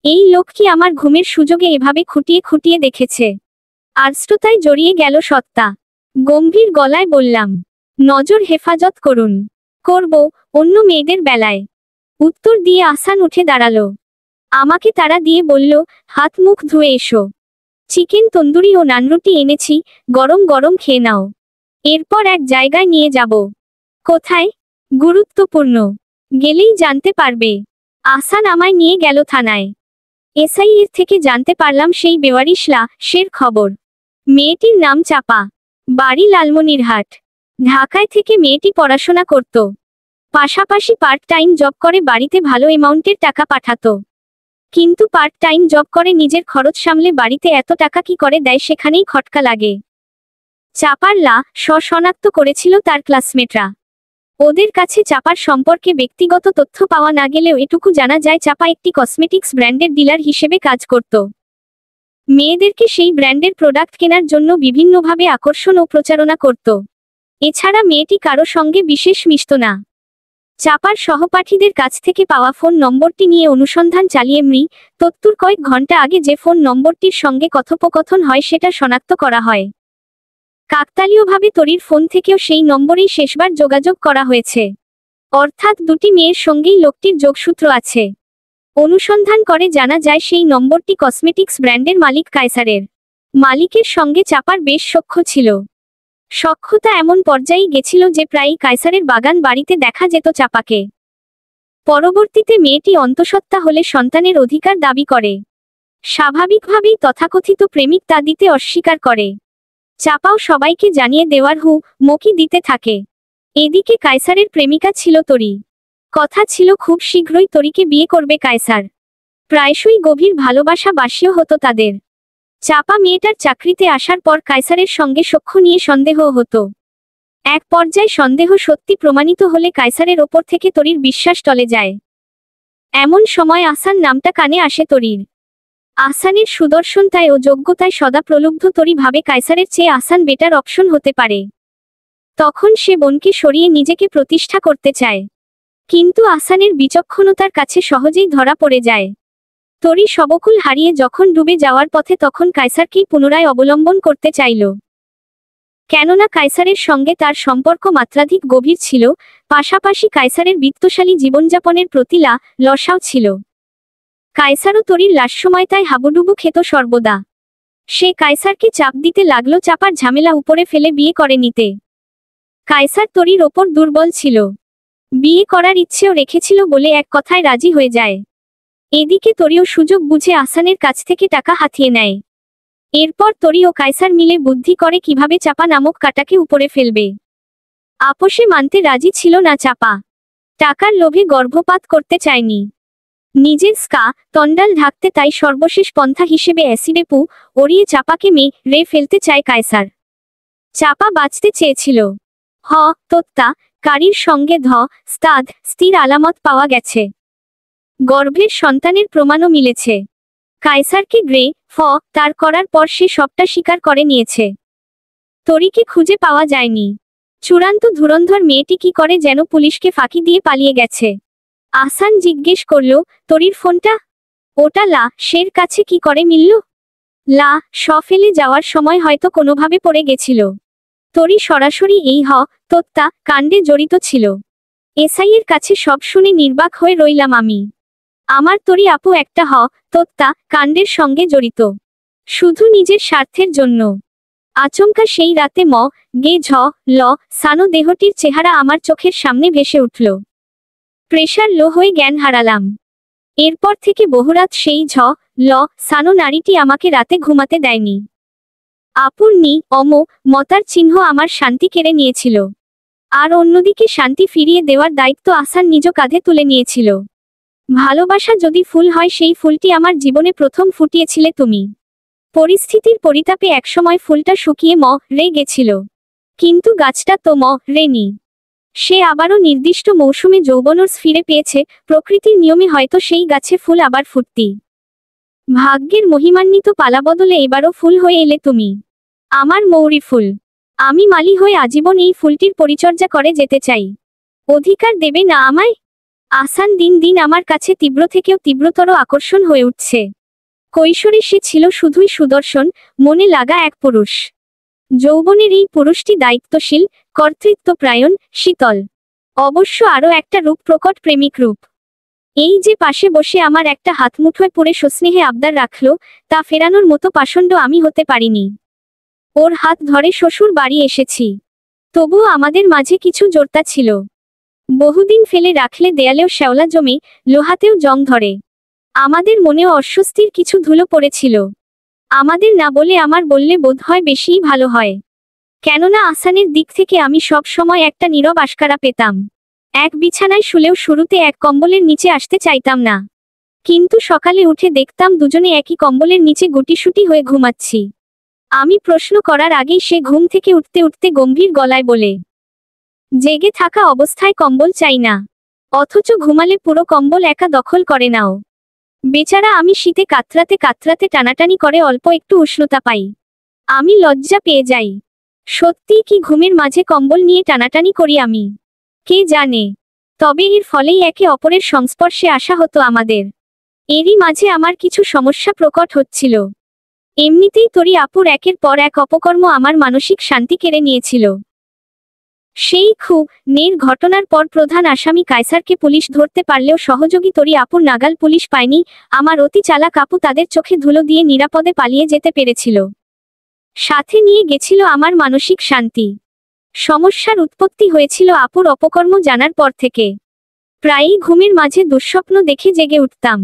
এই লোক কি আমার ঘুমের সুযোগে এভাবে খুঁটিয়ে খুঁটিয়ে দেখেছে? আর্দ্রতায় জড়িয়ে গেল সত্তা। গম্ভীর গলায় বললাম, নজর হেফাজত করুন। করব, অন্য মেয়েদের বেলায়। উত্তর দিয়ে আহসান উঠে দাঁড়ালো। আমাকে তাড়া দিয়ে বলল, হাত মুখ ধুয়ে এসো। চিকেন তন্দুরি ও নানরুটি এনেছি, গরম গরম খেয়ে নাও। এরপর এক জায়গায় নিয়ে যাব। কোথায়? গুরুত্বপূর্ণ। গেলেই জানতে পারবে। আহসান আমায় নিয়ে গেল থানায়। এসআই এর থেকে জানতে পারলাম সেই বেওয়ারিশ লাশের খবর। মেয়েটির নাম চাপা। বাড়ি লালমনিরহাট। ঢাকায় থেকে মেয়েটি পড়াশোনা করত। পাশাপাশি পার্ট টাইম জব করে বাড়িতে ভালো অ্যামাউন্টের টাকা পাঠাতো। কিন্তু পার্ট টাইম জব করে নিজের খরচ সামলে বাড়িতে এত টাকা কি করে দেয় সেখানেই খটকা লাগে। চাপার শনাক্ত করেছিল তার ক্লাসমেটরা। ওদের কাছে চাপার সম্পর্কে ব্যক্তিগত তথ্য পাওয়া না গেলেও এটুকু জানা যায় চাপা একটি কসমেটিক্স ব্র্যান্ডের ডিলার হিসেবে কাজ করত। মেয়েদেরকে সেই ব্র্যান্ডের প্রোডাক্ট কেনার জন্য বিভিন্নভাবে আকর্ষণ ও প্রচারণা করত। এছাড়া মেয়েটি কারো সঙ্গে বিশেষ মিশত না। চাপার সহপাঠীদের কাছ থেকে পাওয়া ফোন নম্বরটি নিয়ে অনুসন্ধান চালিয়ে তত্তুর কয়েক ঘন্টা আগে যে ফোন নম্বরটির সঙ্গে কথোপকথন হয় সেটা শনাক্ত করা হয়। কাকতালীয়ভাবে তরির ফোন থেকেও সেই নম্বরেই শেষবার যোগাযোগ করা হয়েছে। অর্থাৎ দুটি মেয়ের সঙ্গেই লোকটির যোগসূত্র আছে। অনুসন্ধান করে জানা যায় সেই নম্বরটি কসমেটিক্স ব্র্যান্ডের মালিক কায়সারের। মালিকের সঙ্গে চাপার বেশ সখ্য ছিল। সখ্যতা এমন পর্যায়ে গেছিল যে প্রায়ই কায়সারের বাগান বাড়িতে দেখা যেত চাপাকে। পরবর্তীতে মেয়েটি অন্তঃসত্ত্বা হলে সন্তানের অধিকার দাবি করে। স্বাভাবিকভাবেই তথাকথিত প্রেমিক তা দিতে অস্বীকার করে। চাপাও সবাইকে জানিয়ে দেওয়ার হুমকি দিতে থাকে। এদিকে কায়সারের প্রেমিকা ছিল তরি। কথা ছিল খুব শীঘ্রই তরিকে বিয়ে করবে কায়সার। প্রায়শই গভীর ভালোবাসা বাসীও হতো তাদের। চাপা মেয়েটার চাকরিতে আসার পর কায়সারের সঙ্গে সখ্য নিয়ে সন্দেহ হতো। এক পর্যায়ে সন্দেহ সত্যি প্রমাণিত হলে কায়সারের ওপর থেকে তরির বিশ্বাস টলে যায়। এমন সময় আহসান নামটা কানে আসে তরির। আহসানের সুদর্শনতায় ও যোগ্যতায় সদা প্রলুব্ধ তরি ভাবে কায়সারের চেয়ে আহসান বেটার অপশন হতে পারে। তখন সে বোনকে সরিয়ে নিজেকে প্রতিষ্ঠা করতে চায়। কিন্তু আহসানের বিচক্ষণতার কাছে সহজেই ধরা পড়ে যায়। তরি সবকুল হারিয়ে যখন ডুবে যাওয়ার পথে তখন কায়সারকেই পুনরায় অবলম্বন করতে চাইল। কেননা কায়সারের সঙ্গে তার সম্পর্ক মাত্রাধিক গভীর ছিল, পাশাপাশি কায়সারের বিত্তশালী জীবনযাপনের প্রতি লসাও ছিল। কায়সারও তরির লাশসময় তাই হাবুডুবু খেত সর্বদা। সে কায়সারকে চাপ দিতে লাগলো চাপার ঝামেলা উপরে ফেলে বিয়ে করে নিতে। কায়সার তরির ওপর দুর্বল ছিল। বিয়ে করার ইচ্ছেও রেখেছিল বলে এক কথায় রাজি হয়ে যায়। এদিকে তরিও সুযোগ বুঝে আহসানের কাছ থেকে টাকা হাতিয়ে নেয়। এরপর তরি ও কায়সার মিলে বুদ্ধি করে কিভাবে চাপা নামক কাটাকে উপরে ফেলবে। আপোষে মানতে রাজি ছিল না চাপা। টাকার লোভে গর্ভপাত করতে চায়নি। নিজের তন্ডাল ঢাকতে তাই সর্বশেষ পন্থা হিসেবে অ্যাসিডে ওড়িয়ে চাপাকে মেরে ফেলতে চায় কায়সার। চাপা বাঁচতে চেয়েছিল। তত্ত্বা কারীর সঙ্গে স্তির আলামত পাওয়া গেছে। গর্ভের সন্তানের প্রমাণও মিলেছে। কায়সারকে তার করার পর সে সবটা স্বীকার করে নিয়েছে। তরিকে খুঁজে পাওয়া যায়নি। চূড়ান্ত ধুরন্ধর মেয়েটি কি করে যেন পুলিশকে ফাঁকি দিয়ে পালিয়ে গেছে। আহসান জিজ্ঞেস করল, তরির ফোনটা? ওটা লাশের কাছে কি করে মিলল? ফেলে যাওয়ার সময় হয়তো কোনোভাবে পড়ে গেছিল। তরি সরাসরি এই তত্ত্বা কাণ্ডে জড়িত ছিল। এসআই এর কাছে সব শুনে নির্বাক হয়ে রইলাম আমি। আমার তরি আপু একটা তত্ত্বা কাণ্ডের সঙ্গে জড়িত, শুধু নিজের স্বার্থের জন্য। আচমকা সেই রাতে সানো দেহটির চেহারা আমার চোখের সামনে ভেসে উঠল। প্রেশার লো হয়ে জ্ঞান হারালাম। এরপর থেকে বহুরাত সেই সানো নারীটি আমাকে রাতে ঘুমাতে দেয়নি। আপুর মতার চিহ্ন আমার শান্তি কেড়ে নিয়েছিল। আর অন্যদিকে শান্তি ফিরিয়ে দেওয়ার দায়িত্ব আহসান নিজ কাঁধে তুলে নিয়েছিল। ভালোবাসা যদি ফুল হয় সেই ফুলটি আমার জীবনে প্রথম ফুটিয়েছিলে তুমি। পরিস্থিতির পরিতাপে একসময় ফুলটা শুকিয়ে মরে গেছিল, কিন্তু গাছটা তো মরেনি। সে আবারও নির্দিষ্ট মৌসুমে যৌবনরস ফিরে পেয়েছে। প্রকৃতির নিয়মে হয়তো সেই গাছে ফুল আবার ফুটতি। ভাগ্যের মহিমান্বিত পালা বদলে এবারও ফুল হয়ে এলে তুমি, আমার মৌরি ফুল। আমি মালি হয়ে আজীবন এই ফুলটির পরিচর্যা করে যেতে চাই। অধিকার দেবে না আমায়? আহসান দিন দিন আমার কাছে তীব্র থেকেও তীব্রতর আকর্ষণ হয়ে উঠছে। কৈশোরে সে ছিল শুধুই সুদর্শন, মনে লাগা এক পুরুষ। যৌবনের এই পুরুষটি দায়িত্বশীল, কর্তৃত্বপ্রায়ণ, শীতল। অবশ্য আরও একটা রূপ প্রকট, প্রেমিক রূপ। এই যে পাশে বসে আমার একটা হাত মুঠোয় পড়ে সস্নেহে আবদার রাখল, তা ফেরানোর মতো পাষণ্ড আমি হতে পারিনি। ওর হাত ধরে শ্বশুর বাড়ি এসেছি। তবুও আমাদের মাঝে কিছু জোরতা ছিল। বহুদিন ফেলে রাখলে দেয়ালেও শ্যাওলা জমে, লোহাতেও জং ধরে। আমাদের মনেও অস্বস্তির কিছু ধুলো পড়েছিল। আমাদের না বলে আমার বললে বোধ হয় বেশিই ভালো হয়। কেননা আসানের দিক থেকে আমি সব সময় একটা নীরব আশকারা পেতাম। এক বিছানায় শুলেও শুরুতে এক কম্বলের নিচে আসতে চাইতাম না। কিন্তু সকালে উঠে দেখতাম দুজনে একই কম্বলের নিচে গুটিসুটি হয়ে ঘুমাচ্ছি। আমি প্রশ্ন করার আগেই সে ঘুম থেকে উঠতে উঠতে গম্ভীর গলায় বলে, জেগে থাকা অবস্থায় কম্বল চাই না। অথচ ঘুমালে পুরো কম্বল একা দখল করে নাও। বেচারা আমি শীতে কাতরাতে কাতরাতে টানাটানি করে অল্প একটু উষ্ণতা পাই। আমি লজ্জা পেয়ে যাই। সত্যিই কি ঘুমের মাঝে কম্বল নিয়ে টানাটানি করি আমি? কে জানে। তবে এর ফলেই একে অপরের সংস্পর্শে আসা হতো আমাদের। এরই মাঝে আমার কিছু সমস্যা প্রকট হচ্ছিল। এমনিতেই তোরি আপুর একের পর এক অপকর্ম আমার মানসিক শান্তি কেড়ে নিয়েছিল। সেই খুনের ঘটনার পর প্রধান আসামি কায়সারকে পুলিশ ধরতে পারলেও সহযোগী তোরি আপুর নাগাল পুলিশ পায়নি। আমার অতি চালাক আপু তাদের চোখে ধুলো দিয়ে নিরাপদে পালিয়ে যেতে পেরেছিল। সাথে নিয়ে গেছিল আমার মানসিক শান্তি। সমস্যার উৎপত্তি হয়েছিল আপুর অপকর্ম জানার পর থেকে। প্রায়ই ঘুমের মাঝে দুঃস্বপ্ন দেখে জেগে উঠতাম।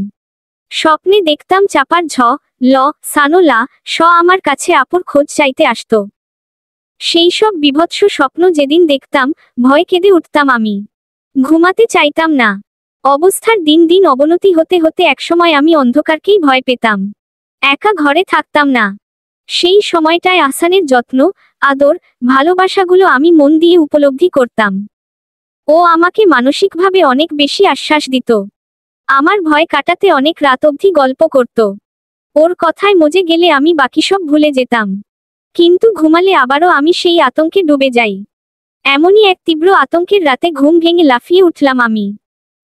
স্বপ্নে দেখতাম চাপার ঝ, ল, সানো, লা, স আমার কাছে আপুর খোঁজ চাইতে আসত। সেই সব বিভৎস স্বপ্ন যেদিন দেখতাম, ভয় কেঁদে উঠতাম আমি। ঘুমাতে চাইতাম না। অবস্থার দিন দিন অবনতি হতে হতে একসময় আমি অন্ধকারকেই ভয় পেতাম। একা ঘরে থাকতাম না। সেই সময়টায় আহসানের যত্ন, আদর, ভালোবাসাগুলো আমি মন দিয়ে উপলব্ধি করতাম। ও আমাকে মানসিকভাবে অনেক বেশি আশ্বাস দিত। আমার ভয় কাটাতে অনেক রাত অবধি গল্প করত। ওর কথায় মজে গেলে আমি বাকি সব ভুলে যেতাম। কিন্তু ঘুমালে আবারও আমি সেই আতঙ্কে ডুবে যাই। এমনই এক তীব্র আতঙ্কের রাতে ঘুম ভেঙে লাফিয়ে উঠলাম আমি।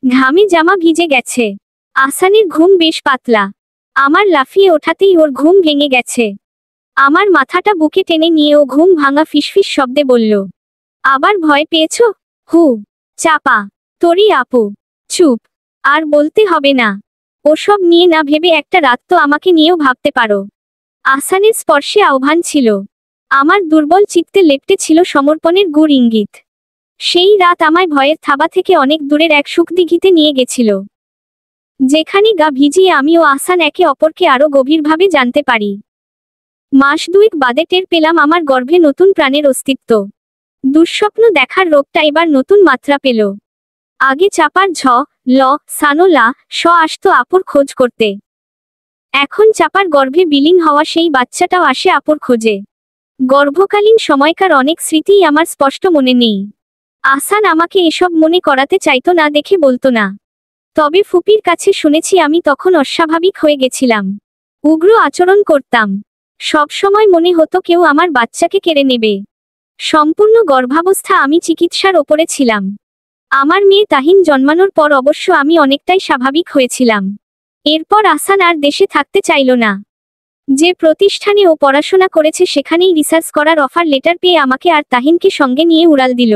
ঘামে জামা ভিজে গেছে। আহসানের ঘুম বেশ পাতলা। আমার লাফিয়ে ওঠাতেই ওর ঘুম ভেঙে গেছে। আমার মাথাটা বুকে টেনে নিয়ে ও ঘুম ভাঙা ফিসফিস শব্দে বলল, আবার ভয় পেয়েছ? হু। চাপা। তোরি আপু। চুপ। আর বলতে হবে না। ওসব নিয়ে না ভেবে একটা রাত তো আমাকে নিয়েও ভাবতে পারো। আহসানের স্পর্শে আহ্বান ছিল। আমার দুর্বল চিত্তে লেপ্টে ছিল সমর্পণের গূঢ় ইঙ্গিত। সেই রাত আমায় ভয়ের থাবা থেকে অনেক দূরের এক সুখদিঘিতে নিয়ে গেছিল, যেখানে গা ভিজিয়ে আমি ও আহসান একে অপরকে আরো গভীরভাবে জানতে পারি। মাস দুয়েক বাদে টের পেলাম আমার গর্ভে নতুন প্রাণের অস্তিত্ব। দুঃস্বপ্ন দেখার রোগটা এবার নতুন মাত্রা পেল। আগে চাপার ঝ, ল, সানো, লা, স আসতো আপুর খোঁজ করতে। এখন চাপার গর্ভে বিলীন হওয়া সেই বাচ্চাটাও আসে আপুর খোঁজে। গর্ভকালীন সময়কার অনেক স্মৃতিই আমার স্পষ্ট মনে নেই। আহসান আমাকে এসব মনে করাতে চাইতো না দেখে বলতো না। তবে ফুপির কাছে শুনেছি আমি তখন অস্বাভাবিক হয়ে গেছিলাম। উগ্র আচরণ করতাম। সবসময় মনে হতো কেউ আমার বাচ্চাকে কেড়ে নেবে। সম্পূর্ণ গর্ভাবস্থা আমি চিকিৎসার ওপরে ছিলাম। আমার মেয়ে তাহিন জন্মানোর পর অবশ্য আমি অনেকটাই স্বাভাবিক হয়েছিলাম। এরপর আহসান আর দেশে থাকতে চাইল না। যে প্রতিষ্ঠানে ও পড়াশোনা করেছে সেখানেই রিসার্চ করার অফার লেটার পেয়ে আমাকে আর তাহিনকে সঙ্গে নিয়ে উড়াল দিল।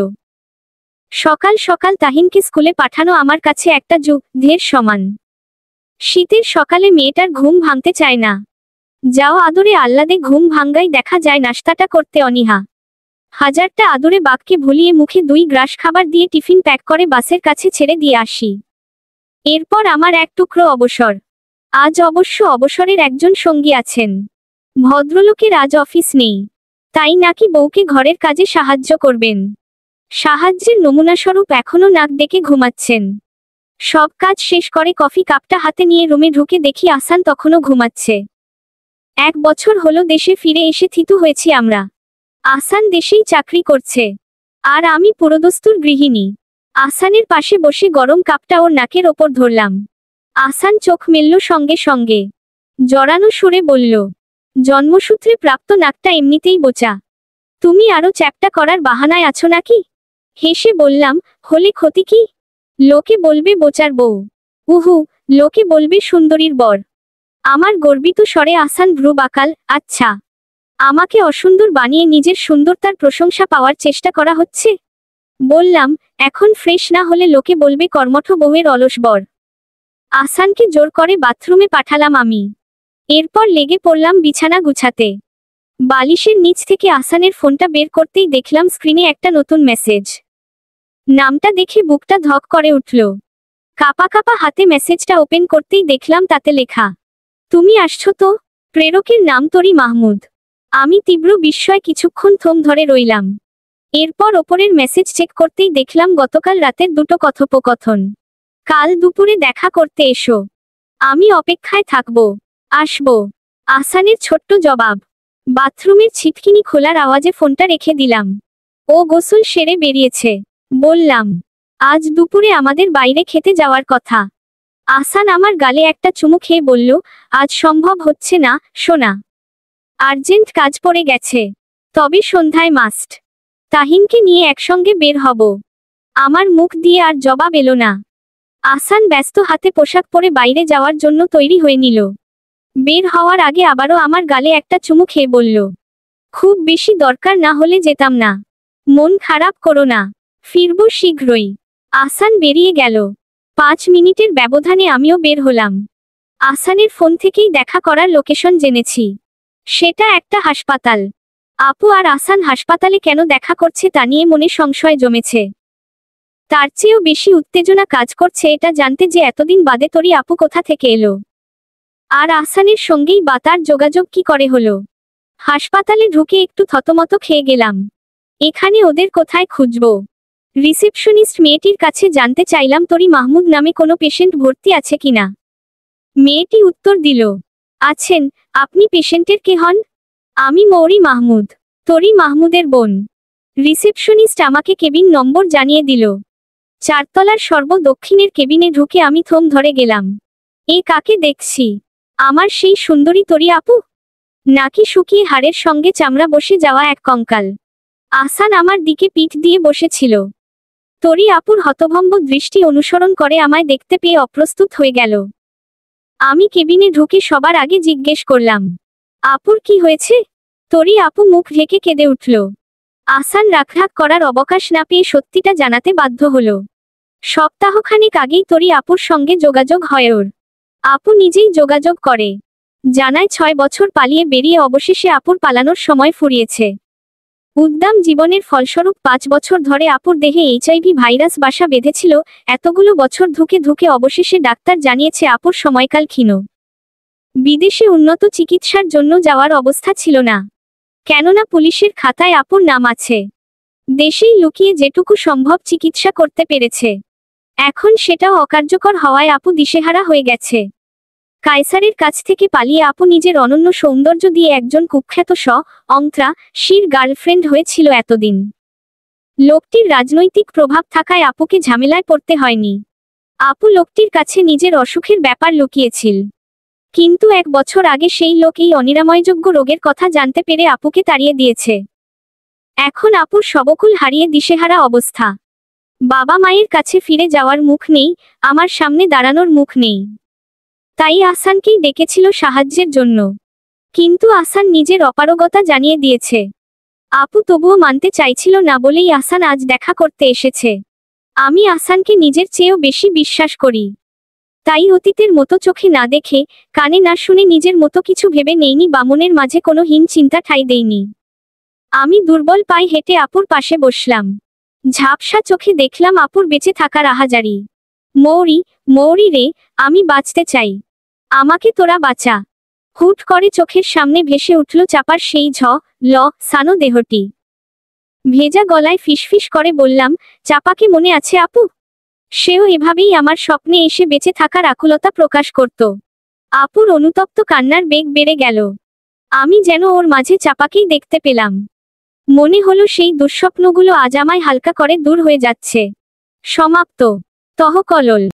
সকাল সকাল তাহিনকে স্কুলে পাঠানো আমার কাছে একটা যুদ্ধের সমান। শীতের সকালে মেয়েটার ঘুম ভাঙতে চায় না। যাও আদরে আহ্লাদে ঘুম ভাঙ্গাই দেখা যায় নাস্তাটা করতে অনীহা। হাজারটা আদরে বাঘকে ভুলিয়ে মুখে 2 গ্রাস খাবার দিয়ে টিফিন প্যাক করে বাসের কাছে ছেড়ে দিয়ে আসি। এরপর আমার এক টুকরো অবসর। আজ অবশ্য অবসরের একজন সঙ্গী আছেন। ভদ্রলোকের আজ অফিস নেই। তাই নাকি বউকে ঘরের কাজে সাহায্য করবেন। সাহায্যের নমুনাস্বরূপ এখনো নাক ডেকে ঘুমাচ্ছেন। সব কাজ শেষ করে কফি কাপটা হাতে নিয়ে রুমে ঢুকে দেখি আহসান তখনও ঘুমাচ্ছে। 1 বছর হলো দেশে ফিরে এসে থিতু হয়েছি আমরা। আহসান দেশেই চাকরি করছে। আর আমি পুরোদস্তুর গৃহিণী। আহসানের পাশে বসে গরম কাপটা ওর নাকের ওপর ধরলাম। আহসান চোখ মেলল সঙ্গে সঙ্গে। জড়ানো সুরে বলল, জন্মসূত্রে প্রাপ্ত নাকটা এমনিতেই বোচা। তুমি আরো চ্যাপ্টা করার বাহানায় আছো নাকি? হেসে বললাম, হলে ক্ষতি কি? লোকে বলবে বোচার বউ। উহু, লোকে বলবে সুন্দরীর বর। আমার গর্বিত স্বরে আসান ভ্রু বাঁকাল। আচ্ছা, আমাকে অসুন্দর বানিয়ে নিজের সুন্দরতার প্রশংসা পাওয়ার চেষ্টা করা হচ্ছে? বললাম, এখন ফ্রেশ না হলে লোকে বলবে কর্মঠ বউয়ের অলস বর। আসানকে জোর করে বাথরুমে পাঠালাম আমি। এরপর লেগে পড়লাম বিছানা গুছাতে। বালিশের নিচ থেকে আসানের ফোনটা বের করতেই দেখলাম স্ক্রিনে একটা নতুন মেসেজ। নামটা দেখে বুকটা ধক করে উঠল। কাপা কাপা হাতে মেসেজটা ওপেন করতেই দেখলাম তাতে লেখা, তুমি আসছো তো? প্রেরকের নাম তরি মাহমুদ। আমি তীব্র বিস্ময় কিছুক্ষণ থম ধরে রইলাম। এরপর ওপরের মেসেজ চেক করতেই দেখলাম গতকাল রাতের দুটো কথোপকথন। কাল দুপুরে দেখা করতে এসো। আমি অপেক্ষায় থাকবো। আসবো। আসানের ছোট্ট জবাব। বাথরুমের ছিটকিনি খোলার আওয়াজে ফোনটা রেখে দিলাম। ও গোসল সেরে বেরিয়েছে। বললাম, আজ দুপুরে আমাদের বাইরে খেতে যাওয়ার কথা। আসান আমার গালে একটা চুমু খেয়ে বলল, আজ সম্ভব হচ্ছে না সোনা। আর্জেন্ট কাজ পড়ে গেছে। তবে সন্ধ্যায় মাস্ট। তাহিনকে নিয়ে একসঙ্গে বের হব। আমার মুখ দিয়ে আর জবাব এলো না। আসান ব্যস্ত হাতে পোশাক পরে বাইরে যাওয়ার জন্য তৈরি হয়ে নিল। বের হওয়ার আগে আবারও আমার গালে একটা চুমু খেয়ে বলল, খুব বেশি দরকার না হলে যেতাম না। মন খারাপ করো না। ফিরব শীঘ্রই। আসান বেরিয়ে গেল। 5 মিনিটের ব্যবধানে আমিও বের হলাম। আসানের ফোন থেকেই দেখা করার লোকেশন জেনেছি। সেটা একটা হাসপাতাল। আপু আর আসান হাসপাতালে কেন দেখা করছে তা নিয়ে মনে সংশয় জমেছে। তার চেয়েও বেশি উত্তেজনা কাজ করছে এটা জানতে যে এতদিন বাদে তরি আপু কোথা থেকে এলো। আর আসানের সঙ্গেই বা তার যোগাযোগ কি করে হলো। হাসপাতালে ঢুকে একটু থতমত খেয়ে গেলাম। এখানে ওদের কোথায় খুঁজব? রিসেপশনিস্ট মেয়েটির কাছে জানতে চাইলাম তরি মাহমুদ নামে কোনো পেশেন্ট ভর্তি আছে কিনা। মেয়েটি উত্তর দিল, আছেন। আপনি পেশেন্টের কে হন? আমি মৌরি মাহমুদ, তরি মাহমুদের বোন। রিসেপশনিস্ট আমাকে কেবিন নম্বর জানিয়ে দিল। 4 তলার সর্বদক্ষিণের কেবিনে ঢুকে আমি থম ধরে গেলাম। এ কাকে দেখছি? আমার সেই সুন্দরী তরি আপু? নাকি শুকিয়ে হাড়ের সঙ্গে চামড়া বসে যাওয়া এক কঙ্কাল? আসান আমার দিকে পিঠ দিয়ে বসেছিল। তরি আপুর হতভম্ব দৃষ্টি অনুসরণ করে আমায় দেখতে পেয়ে অপ্রস্তুত হয়ে গেল। আমি কেবিনে ঢুকে সবার আগে জিজ্ঞেস করলাম, আপুর কি হয়েছে? তরি আপু মুখ ঢেকে কেঁদে উঠল। আসান রাখরাখ করার অবকাশ না পেয়ে সত্যিটা জানাতে বাধ্য হলো। সপ্তাহখানেক আগেই তরি আপুর সঙ্গে যোগাযোগ হয় ওর। আপু নিজেই যোগাযোগ করে। জানায় 6 বছর পালিয়ে বেরিয়ে অবশেষে আপুর পালানোর সময় ফুরিয়েছে। উদ্দাম জীবনের ফলস্বরূপ 5 বছর ধরে আপুর দেহে এইচআইভি ভাইরাস বাসা বেঁধেছিল। এতগুলো বছর ধুকে ধুকে অবশেষে ডাক্তার জানিয়েছে আপুর সময়কাল ক্ষীণ। বিদেশে উন্নত চিকিৎসার জন্য যাওয়ার অবস্থা ছিল না। কেননা পুলিশের খাতায় আপুর নাম আছে। দেশেই লুকিয়ে যেটুকু সম্ভব চিকিৎসা করতে পেরেছে। এখন সেটাও অকার্যকর হওয়ায় আপু দিশেহারা হয়ে গেছে। কায়সারের কাছ থেকে পালিয়ে আপু নিজের অনন্য সৌন্দর্য দিয়ে একজন কুখ্যাত অন্ত্রাশীর গার্লফ্রেন্ড হয়েছিল এতদিন। লোকটির রাজনৈতিক প্রভাব থাকায় আপুকে ঝামেলায় পড়তে হয়নি। আপু লোকটির কাছে নিজের অসুখের ব্যাপার লুকিয়েছিল। কিন্তু 1 বছর আগে সেই লোক এই অনিরাময়যোগ্য রোগের কথা জানতে পেরে আপুকে তাড়িয়ে দিয়েছে। এখন আপুর সবকুল হারিয়ে দিশেহারা অবস্থা। বাবা মায়ের কাছে ফিরে যাওয়ার মুখ নেই, আমার সামনে দাঁড়ানোর মুখ নেই। তাই আসানকেই ডেকেছিল সাহায্যের জন্য। কিন্তু আসান নিজের অপারগতা জানিয়ে দিয়েছে। আপু তবুও মানতে চাইছিল না বলেই আসান আজ দেখা করতে এসেছে। আমি আসানকে নিজের চেয়েও বেশি বিশ্বাস করি। তাই অতীতের মতো চোখে না দেখে, কানে না শুনে নিজের মতো কিছু ভেবে নেইনি বা মনের মাঝে কোনো হীন চিন্তা ঠাঁই দেইনি। আমি দুর্বল পায়ে হেঁটে আপুর পাশে বসলাম। ঝাপসা চোখে দেখলাম আপুর বেঁচে থাকার আহাজারি। মৌরি, মৌরি রে, আমি বাঁচতে চাই। আমাকে তোরা বাঁচা। হুট করে চোখের সামনে ভেসে উঠল চাপার সেই সানো দেহটি। ভেজা গলায় ফিসফিস করে বললাম, চাপাকে মনে আছে আপু? সেও এভাবেই আমার স্বপ্নে এসে বেঁচে থাকার আকুলতা প্রকাশ করত। আপুর অনুতপ্ত কান্নার বেগ বেড়ে গেল। আমি যেন ওর মাঝে চাপাকেই দেখতে পেলাম। মনে হলো সেই দুঃস্বপ্নগুলো আজ আমায় হালকা করে দূর হয়ে যাচ্ছে। সমাপ্ত। তহকলল।